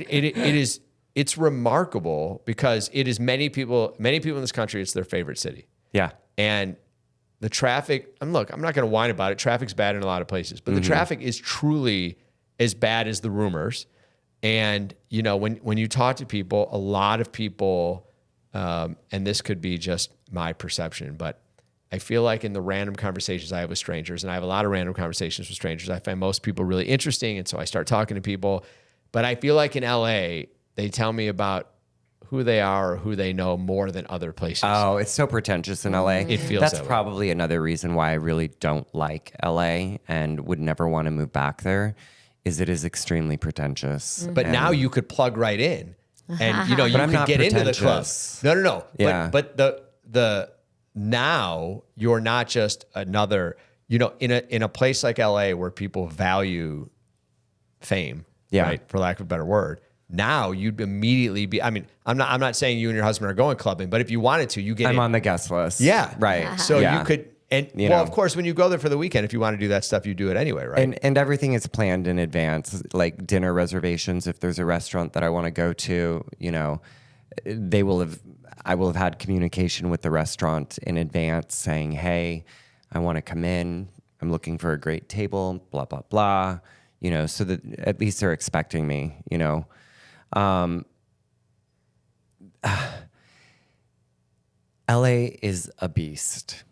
It's remarkable because it is many people in this country, it's their favorite city. Yeah. And the traffic, I'm not going to whine about it. Traffic's bad in a lot of places, but the traffic is truly as bad as the rumors. And, you know, when you talk to people, a lot of people, and this could be just my perception, but I feel like in the random conversations I have with strangers, and I have a lot of random conversations with strangers, I find most people really interesting. And so I start talking to people, but I feel like in LA, they tell me about who they are or who they know more than other places. Oh, it's so pretentious in LA. It feels That's that way. probably another reason why I really don't like LA and would never want to move back there. Is it is extremely pretentious. But now you could plug right in, and you know you I'm could not get into the club. pretentious. No. Yeah. But the now you're not just another. You know, in a place like LA where people value fame, Yeah. right, for lack of a better word. Now you'd immediately be. I mean, I'm not saying you and your husband are going clubbing, but if you wanted to, you get. I'm in. on the guest list. Yeah. Right. So Yeah. you could. And You well, know. of course, when you go there for the weekend, if you want to do that stuff, you do it anyway, right? And everything is planned in advance, like dinner reservations. If there's a restaurant that I want to go to, you know, I will have had communication with the restaurant in advance saying, hey, I want to come in. I'm looking for a great table, blah, blah, blah, you know, so that at least they're expecting me, you know. LA is a beast.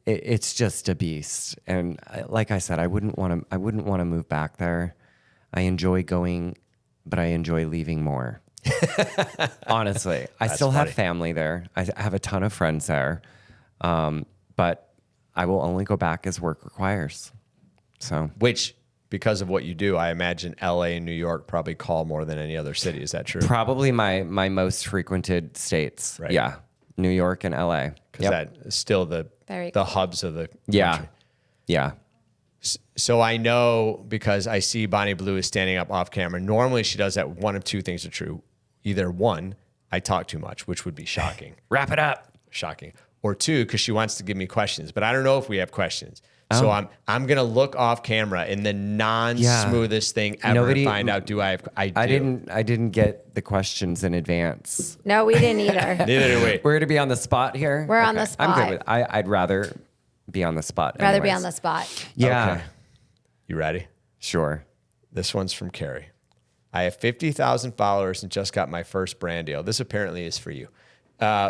It's just a beast, and like I said, I wouldn't want to move back there. I enjoy going, but I enjoy leaving more. Honestly, I still have family there. I have a ton of friends there, but I will only go back as work requires. So, Which, because of what you do, I imagine LA and New York probably call more than any other city. Is that true? probably my most frequented states. Right. Yeah, New York and LA. Because that is still the Very hubs of the Yeah, country. yeah. So I know because I see Bonnie Blue is standing up off camera. Normally she does that. One of two things are true. Either one, I talk too much, which would be shocking. Wrap it up. Shocking. Or two, because she wants to give me questions, but I don't know if we have questions. So I'm gonna look off camera in the non-smoothest thing ever and find out do I have I do. I didn't get the questions in advance. No, we didn't either. Neither do we. We're gonna be on the spot here. We're on the I'm spot. good with. I'd rather be on the spot. Rather be anyways. on the spot. Yeah. Okay. You ready? Sure. This one's from Carrie. I have 50,000 followers and just got my first brand deal. This apparently is for you,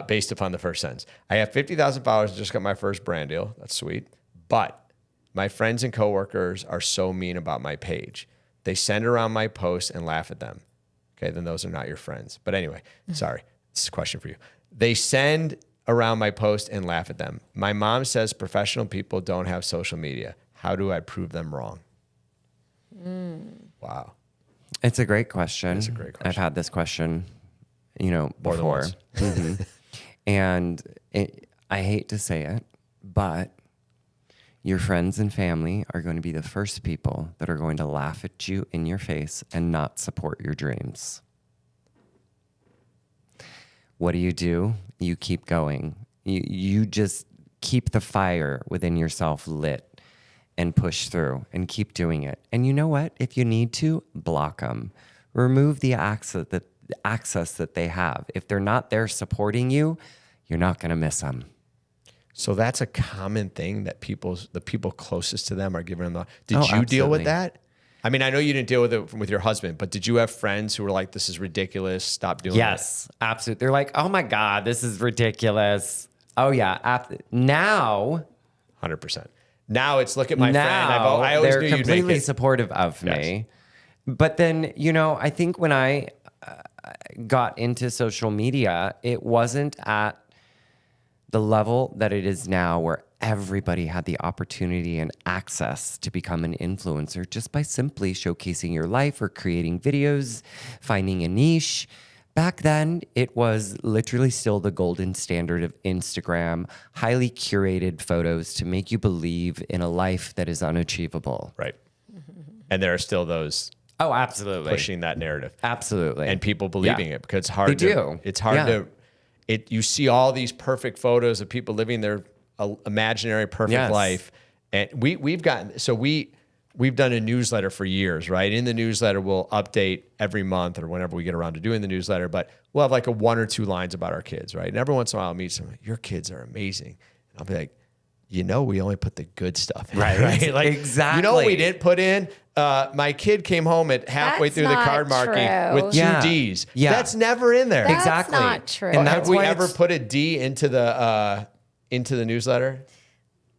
based upon the first sentence. I have 50,000 followers and just got my first brand deal. That's sweet. But My friends and coworkers are so mean about my page. They send around my posts and laugh at them. Okay, then those are not your friends. But anyway, sorry, this is a question for you. They send around my post and laugh at them. My mom says professional people don't have social media. How do I prove them wrong? Wow. It's a great question. It's a great question. I've had this question, More than before. once. And I hate to say it, but your friends and family are going to be the first people that are going to laugh at you in your face and not support your dreams. What do? You keep going. You just keep the fire within yourself lit and push through and keep doing it. And you know what? If you need to, block them. Remove the access that they have. If they're not there supporting you, you're not going to miss them. So that's a common thing that the people closest to them are giving them. Did you absolutely. deal with that? I mean, I know you didn't deal with it with your husband, but did you have friends who were like, this is ridiculous, stop doing it? Yes, absolutely. They're like, oh my God, this is ridiculous. Oh yeah. Now, 100%. Now it's look at my now friend. I always they're knew you'd make completely it. supportive of me. But then, I think when I got into social media, it wasn't at the level that it is now where everybody had the opportunity and access to become an influencer just by simply showcasing your life or creating videos, finding a niche. Back then, it was literally still the golden standard of Instagram, highly curated photos to make you believe in a life that is unachievable. Right. And there are still those Oh, absolutely. pushing that narrative. Absolutely. And people believing Yeah. it because it's hard They do. It's hard Yeah. you see all these perfect photos of people living their imaginary perfect Yes. life. And we've done a newsletter for years, right? In the newsletter, we'll update every month or whenever we get around to doing the newsletter, but we'll have like a 1 or 2 lines about our kids, right? And every once in a while I'll meet someone, your kids are amazing. And I'll be like, we only put the good stuff in, right? Like, Exactly. You know what we didn't put in? My kid came home at halfway That's through the not card marking true. with 2 Yeah. Ds. Yeah. That's never in there. That's Exactly. not true. And Have that's we why ever it's- put a D into the newsletter?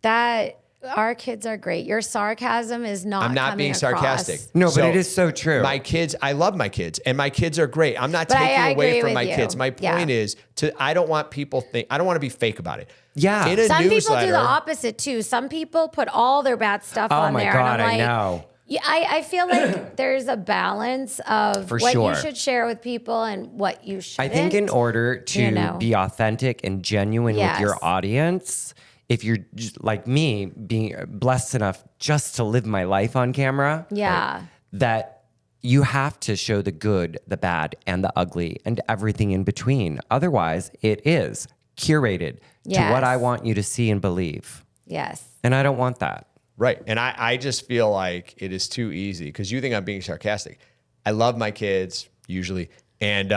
That our kids are great. Your sarcasm is not. I'm not coming being sarcastic. across. No, but So, it is so true. My kids, I love my kids, and my kids are great. I'm not But taking I away agree from with my you. kids. My point Yeah. is I don't want people I don't want to be fake about it. Yeah. In a Some people newsletter, do the opposite too. Some people put all their bad stuff Oh on my there. God, and I'm I like, know. Yeah, I feel like there's a balance of For what sure. you should share with people and what you I shouldn't. think in order to be authentic and genuine with your Yes. audience, if you're like me, being blessed enough just to live my life on camera, Yeah. that you have to show the good, the bad, and the ugly, and everything in between. Otherwise, it is curated to what Yes. I want you to see and believe. Yes. And I don't want that. right? And I just feel like it is too easy because you think I'm being sarcastic. I love my kids usually, and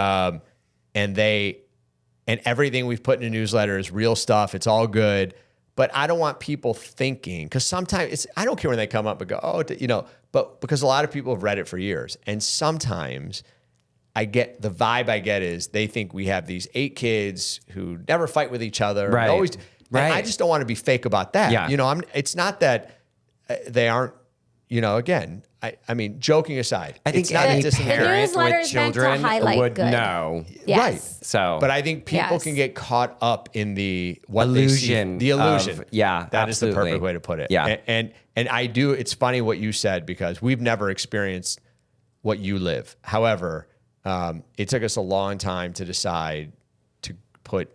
everything we've put in a newsletter is real stuff. It's all good. But I don't want people thinking, because sometimes I don't care when they come up and go, but because a lot of people have read it for years. And sometimes the vibe I get is they think we have these 8 kids who never fight with each other. Right. Always, Right. And I just don't want to be fake about that. Yeah. It's not that they aren't, again, I mean, joking aside, I think it's not any a discipline. parent The newsletter's with meant to children highlight would good. know. Yes. Right. So, But I think people Yes. can get caught up in the what Illusion they see. The illusion. of- yeah, That is the absolutely. perfect way to put it. Yeah. And I do, it's funny what you said because we've never experienced what you live. However, it took us a long time to decide to put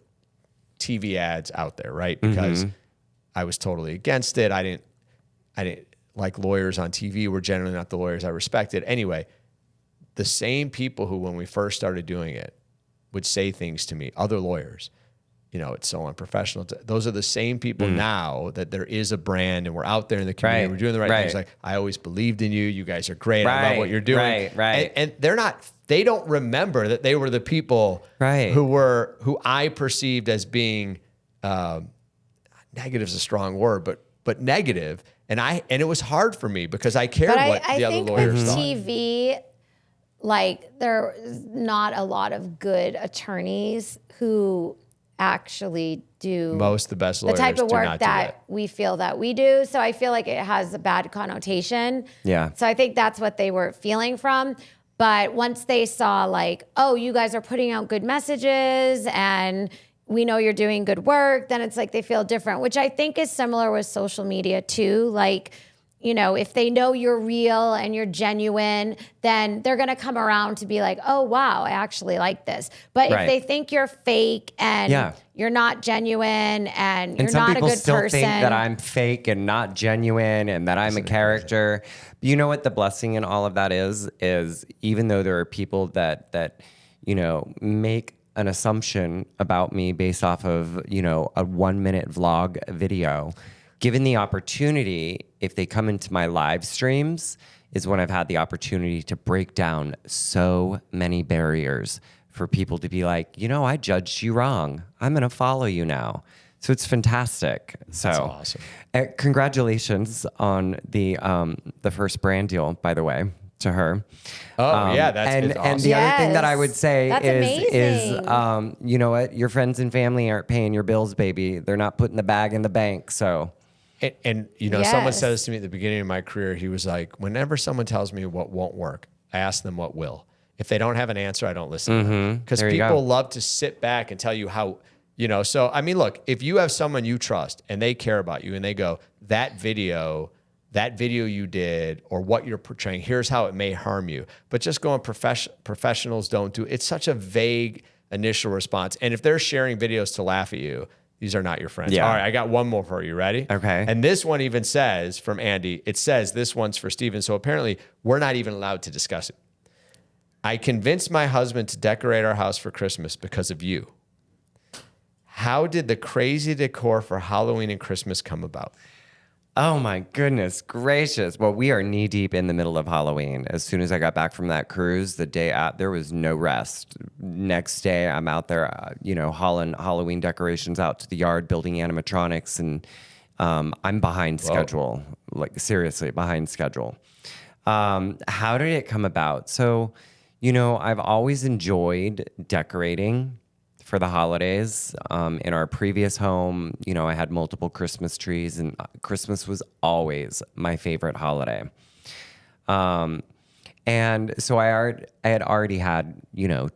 TV ads out there, right? Because I was totally against it. I didn't like lawyers on TV were generally not the lawyers I respected. Anyway, the same people who, when we first started doing it, would say things to me, other lawyers, it's so unprofessional. Those are the same people now that there is a brand and we're out there in the community. Right. We're doing the right things. Like, I always believed in you. You guys are great. I love Right. what you're doing. Right. And they don't remember that they were the people Right. who I perceived as being, negative is a strong word, but negative. And it was hard for me because I cared But what I the other think lawyers with thought. TV, like there's not a lot of good attorneys who actually do most of the best lawyers the type of do work not do that we feel that we do. So I feel like it has a bad connotation. Yeah. So I think that's what they were feeling from. But once they saw like, oh, you guys are putting out good messages and we know you're doing good work, then it's like they feel different, which I think is similar with social media too. Like, you know, if they know you're real and you're genuine, then they're going to come around to be like, oh, wow, I actually like this. But if they think you're fake and you're not genuine and you're not a good person. Some people still think that I'm fake and not genuine and that I'm a character. You know what the blessing in all of that is even though there are people that you know, make an assumption about me based off of, you know, a 1-minute vlog video, given the opportunity, if they come into my live streams, is when I've had the opportunity to break down so many barriers for people to be like, you know, I judged you wrong. I'm going to follow you now. So it's fantastic. So that's awesome. Congratulations on the first brand deal, by the way, to her. Oh yeah, that's awesome. And the other thing that I would say is you know what, your friends and family aren't paying your bills, baby. They're not putting the bag in the bank. So. And you know, someone said this to me at the beginning of my career. He was like, whenever someone tells me what won't work, I ask them what will. If they don't have an answer, I don't listen to them. Because people love to sit back and tell you how, you know. So, I mean, look, if you have someone you trust and they care about you and they go, that video you did or what you're portraying, here's how it may harm you. But just going professionals don't do, it's such a vague initial response. And if they're sharing videos to laugh at you, these are not your friends. Yeah. All right, I got one more for you. Ready? Okay. And this one even says, from Andy, it says this one's for Steven. So apparently we're not even allowed to discuss it. I convinced my husband to decorate our house for Christmas because of you. How did the crazy decor for Halloween and Christmas come about? Oh my goodness gracious. Well, we are knee deep in the middle of Halloween. As soon as I got back from that cruise, the day out, there was no rest. Next day, I'm out there, you know, hauling Halloween decorations out to the yard, building animatronics, and I'm behind schedule. Like seriously, behind schedule. How did it come about? So, you know, I've always enjoyed decorating for the holidays. In our previous home, you know, I had multiple Christmas trees, and Christmas was always my favorite holiday. And so I had already had, you know,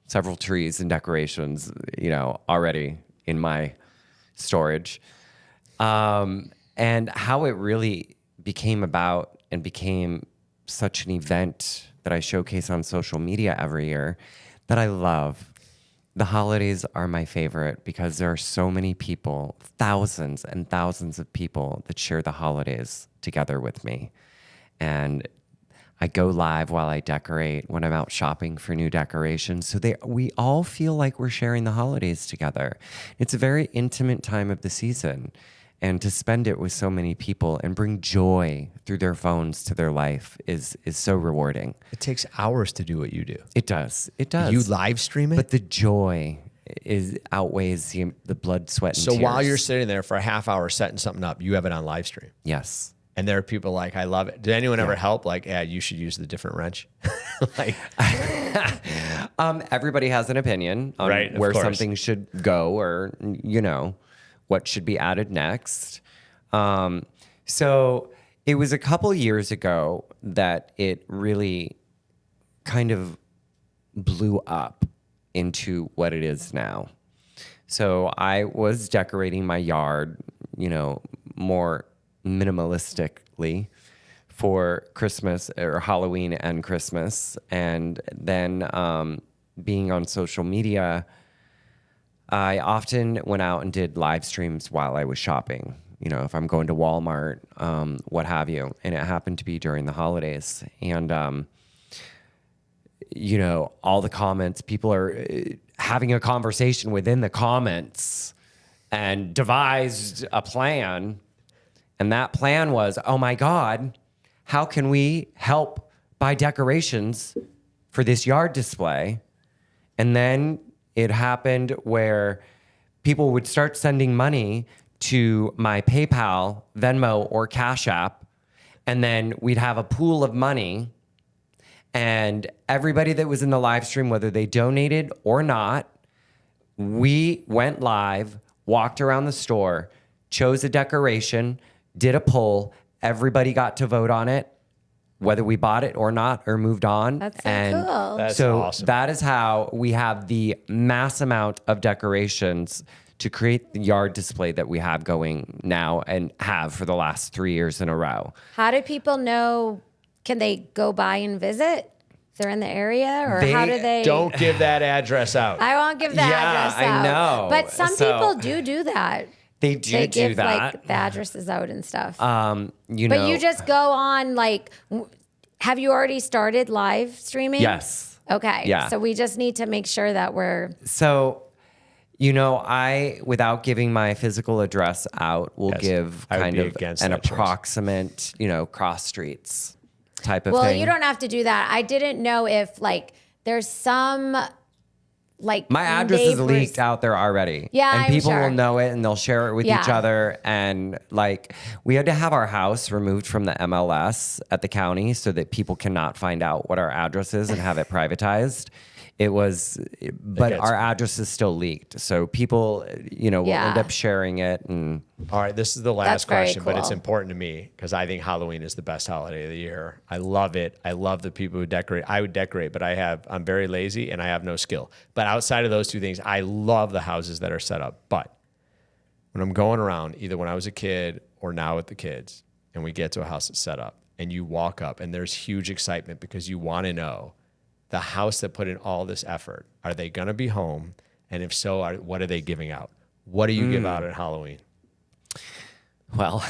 several trees and decorations, you know, already in my storage. And how it really became about and became such an event that I showcase on social media every year that I love. The holidays are my favorite because there are so many people, thousands and thousands of people that share the holidays together with me. And I go live while I decorate when I'm out shopping for new decorations. So we all feel like we're sharing the holidays together. It's a very intimate time of the season. And to spend it with so many people and bring joy through their phones to their life is so rewarding. It takes hours to do what you do. It does. It does. You live stream it? But the joy outweighs the blood, sweat, and tears. So while you're sitting there for a half hour setting something up, you have it on live stream. Yes. And there are people like, I love it. Did anyone ever help? Like, yeah, you should use the different wrench. Like, everybody has an opinion on where something should go, or, you know, what should be added next. So it was a couple years ago that it really kind of blew up into what it is now. So I was decorating my yard, you know, more minimalistically for Christmas or Halloween and Christmas. And then being on social media, I often went out and did live streams while I was shopping. You know, if I'm going to Walmart, what have you. And it happened to be during the holidays. And, you know, all the comments, people are having a conversation within the comments and devised a plan. And that plan was, oh my God, how can we help buy decorations for this yard display? And then it happened where people would start sending money to my PayPal, Venmo, or Cash App. And then we'd have a pool of money. And everybody that was in the live stream, whether they donated or not, We went live, walked around the store, chose a decoration, did a poll. Everybody got to vote on it, whether we bought it or not, or moved on. That's so cool. That's so awesome. that is how we have the mass amount of decorations to create the yard display that we have going now and have for the last 3 years in a row. How do people know? Can they go by and visit if they're in the area, or how do they? Don't give that address out. I won't give the address out. I know. But some people do that. They do They give that. like the addresses out and stuff. But But you just go on like. Have you already started live streaming? Yes. Okay. Yeah. So we just need to make sure that we're. So, I, without giving my physical address out, will give I would kind be of against an that choice. approximate, cross streets type of Well, thing. you don't have to do that. I didn't know if like there's some like My address is neighbors- leaked out there already. Yeah, and I'm people sure. will know it and they'll share it with each Yeah. other. And like, we had to have our house removed from the MLS at the county so that people cannot find out what our address is and have it privatized. But gets- our address is still leaked. So people, will Yeah. end up sharing it. And All right, this is the That's last very question, but it's cool. important to me because I think Halloween is the best holiday of the year. I love it. I love the people who decorate. I would decorate, but I'm very lazy and I have no skill. But outside of those two things, I love the houses that are set up. But when I'm going around, either when I was a kid or now with the kids, and we get to a house that's set up and you walk up and there's huge excitement because you want to know the house that put in all this effort, are they going to be home? And if so, what are they giving out? What do you give out at Halloween? well,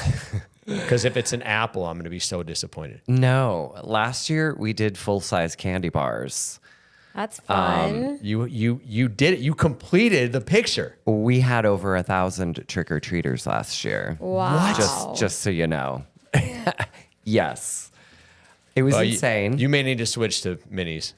Because if it's an apple, I'm going to be so disappointed. no. Last year we did full-size candy bars. That's fun. You did it. You completed the picture. We had over 1,000 trick-or-treaters last year. Wow. Just so you know. Yes. It was insane. You may need to switch to minis.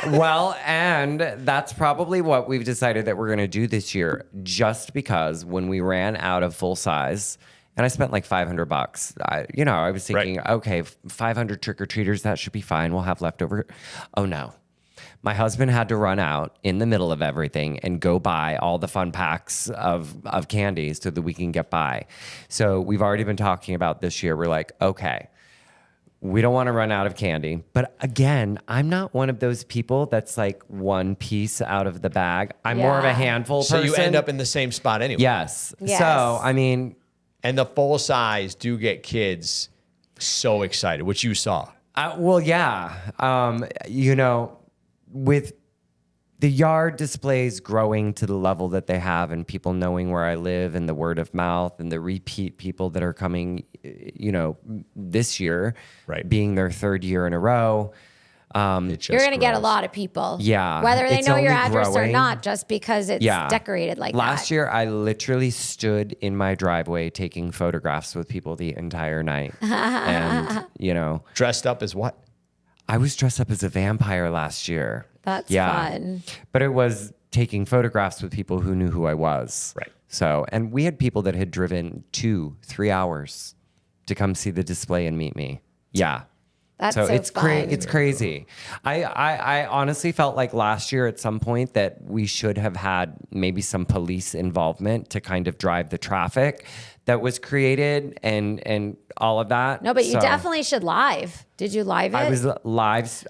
Well, and that's probably what we've decided that we're going to do this year, just because when we ran out of full size, and I spent like $500, I was thinking, okay, 500 trick-or-treaters, that should be fine. We'll have leftover. Oh no. My husband had to run out in the middle of everything and go buy all the fun packs of candy so that we can get by. So we've already been talking about this year. We're like, okay, we don't want to run out of candy. But again, I'm not one of those people that's like one piece out of the bag. I'm more of a Yeah. handful So person. you end up in the same spot anyway. Yes. Yes. So, I mean, And the full size do get kids so excited, which you saw. well, yeah. With the yard displays growing to the level that they have and people knowing where I live and the word of mouth and the repeat people that are coming, this year, Right. being their third year in a row. It just You're going to get a grows. lot of people. Yeah, Whether they it's know your only address or growing. not, just because it's decorated like that. Last year, I literally stood in my driveway taking photographs with people the entire night. And, Dressed up as what? I was dressed up as a vampire last year. That's fun. But it was taking photographs with people who knew who I was. Right. So, and we had people that had driven 2-3 hours to come see the display and meet me. Yeah. That's So so it's fun. it's crazy. I honestly felt like last year at some point that we should have had maybe some police involvement to kind of drive the traffic that was created and all of that. No, but you So definitely should live. Did you live it? I was live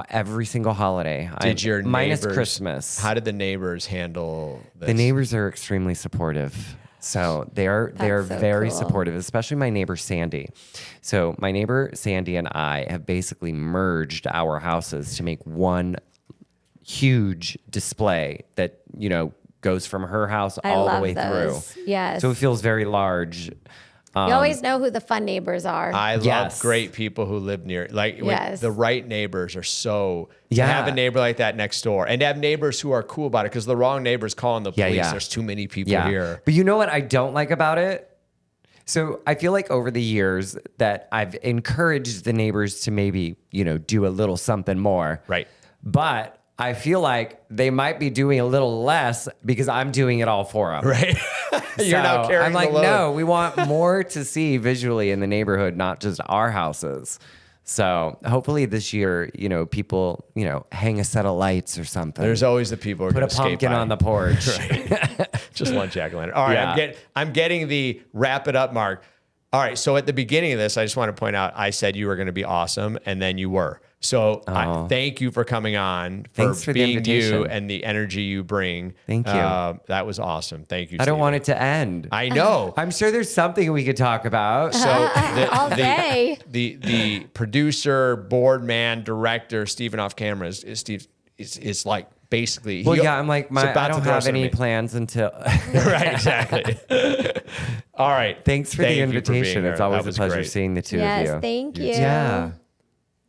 every single holiday. Did your minus neighbors- Christmas? How did the neighbors handle this? The neighbors are extremely supportive. So they are That's so very cool. supportive, especially my neighbor Sandy. So my neighbor Sandy and I have basically merged our houses to make one huge display that, goes from her house I all the love way those. through. Yes. So it feels very large. You always know who the fun neighbors are. I love Yes. great people who live near. Like when Yes. the right neighbors are so. To Yeah. have a neighbor like that next door, and to have neighbors who are cool about it, because the wrong neighbors calling the police. yeah. There's too many people here. But you know what I don't like about it? So I feel like over the years that I've encouraged the neighbors to maybe, do a little something more. Right. But I feel like they might be doing a little less because I'm doing it all for them. Right. You're now carrying I'm like, the load. no, we want more to see visually in the neighborhood, not just our houses. So hopefully this year, people, hang a set of lights or something. There's always the people who are Put a going to skate pumpkin by. on the porch. Just one jack-o'-lantern. All right, Yeah. I'm getting the wrap it up mark. All right, so at the beginning of this, I just want to point out, I said you were going to be awesome, and then you were. So thank you for coming on, Thanks for the being invitation. you and the energy you bring. Thank you. That was awesome. Thank you, I don't Steven. want it to end. I know. I'm sure there's something we could talk about. So All day. the producer, board man, director, Steven off camera is like basically. Well, I'm like, he's about I to don't throw have something any at me. plans until. Right, exactly. All right. Thanks for Thank the you for being invitation. here. It's always That a was pleasure great. seeing the two of Yes, you. thank you. Yeah.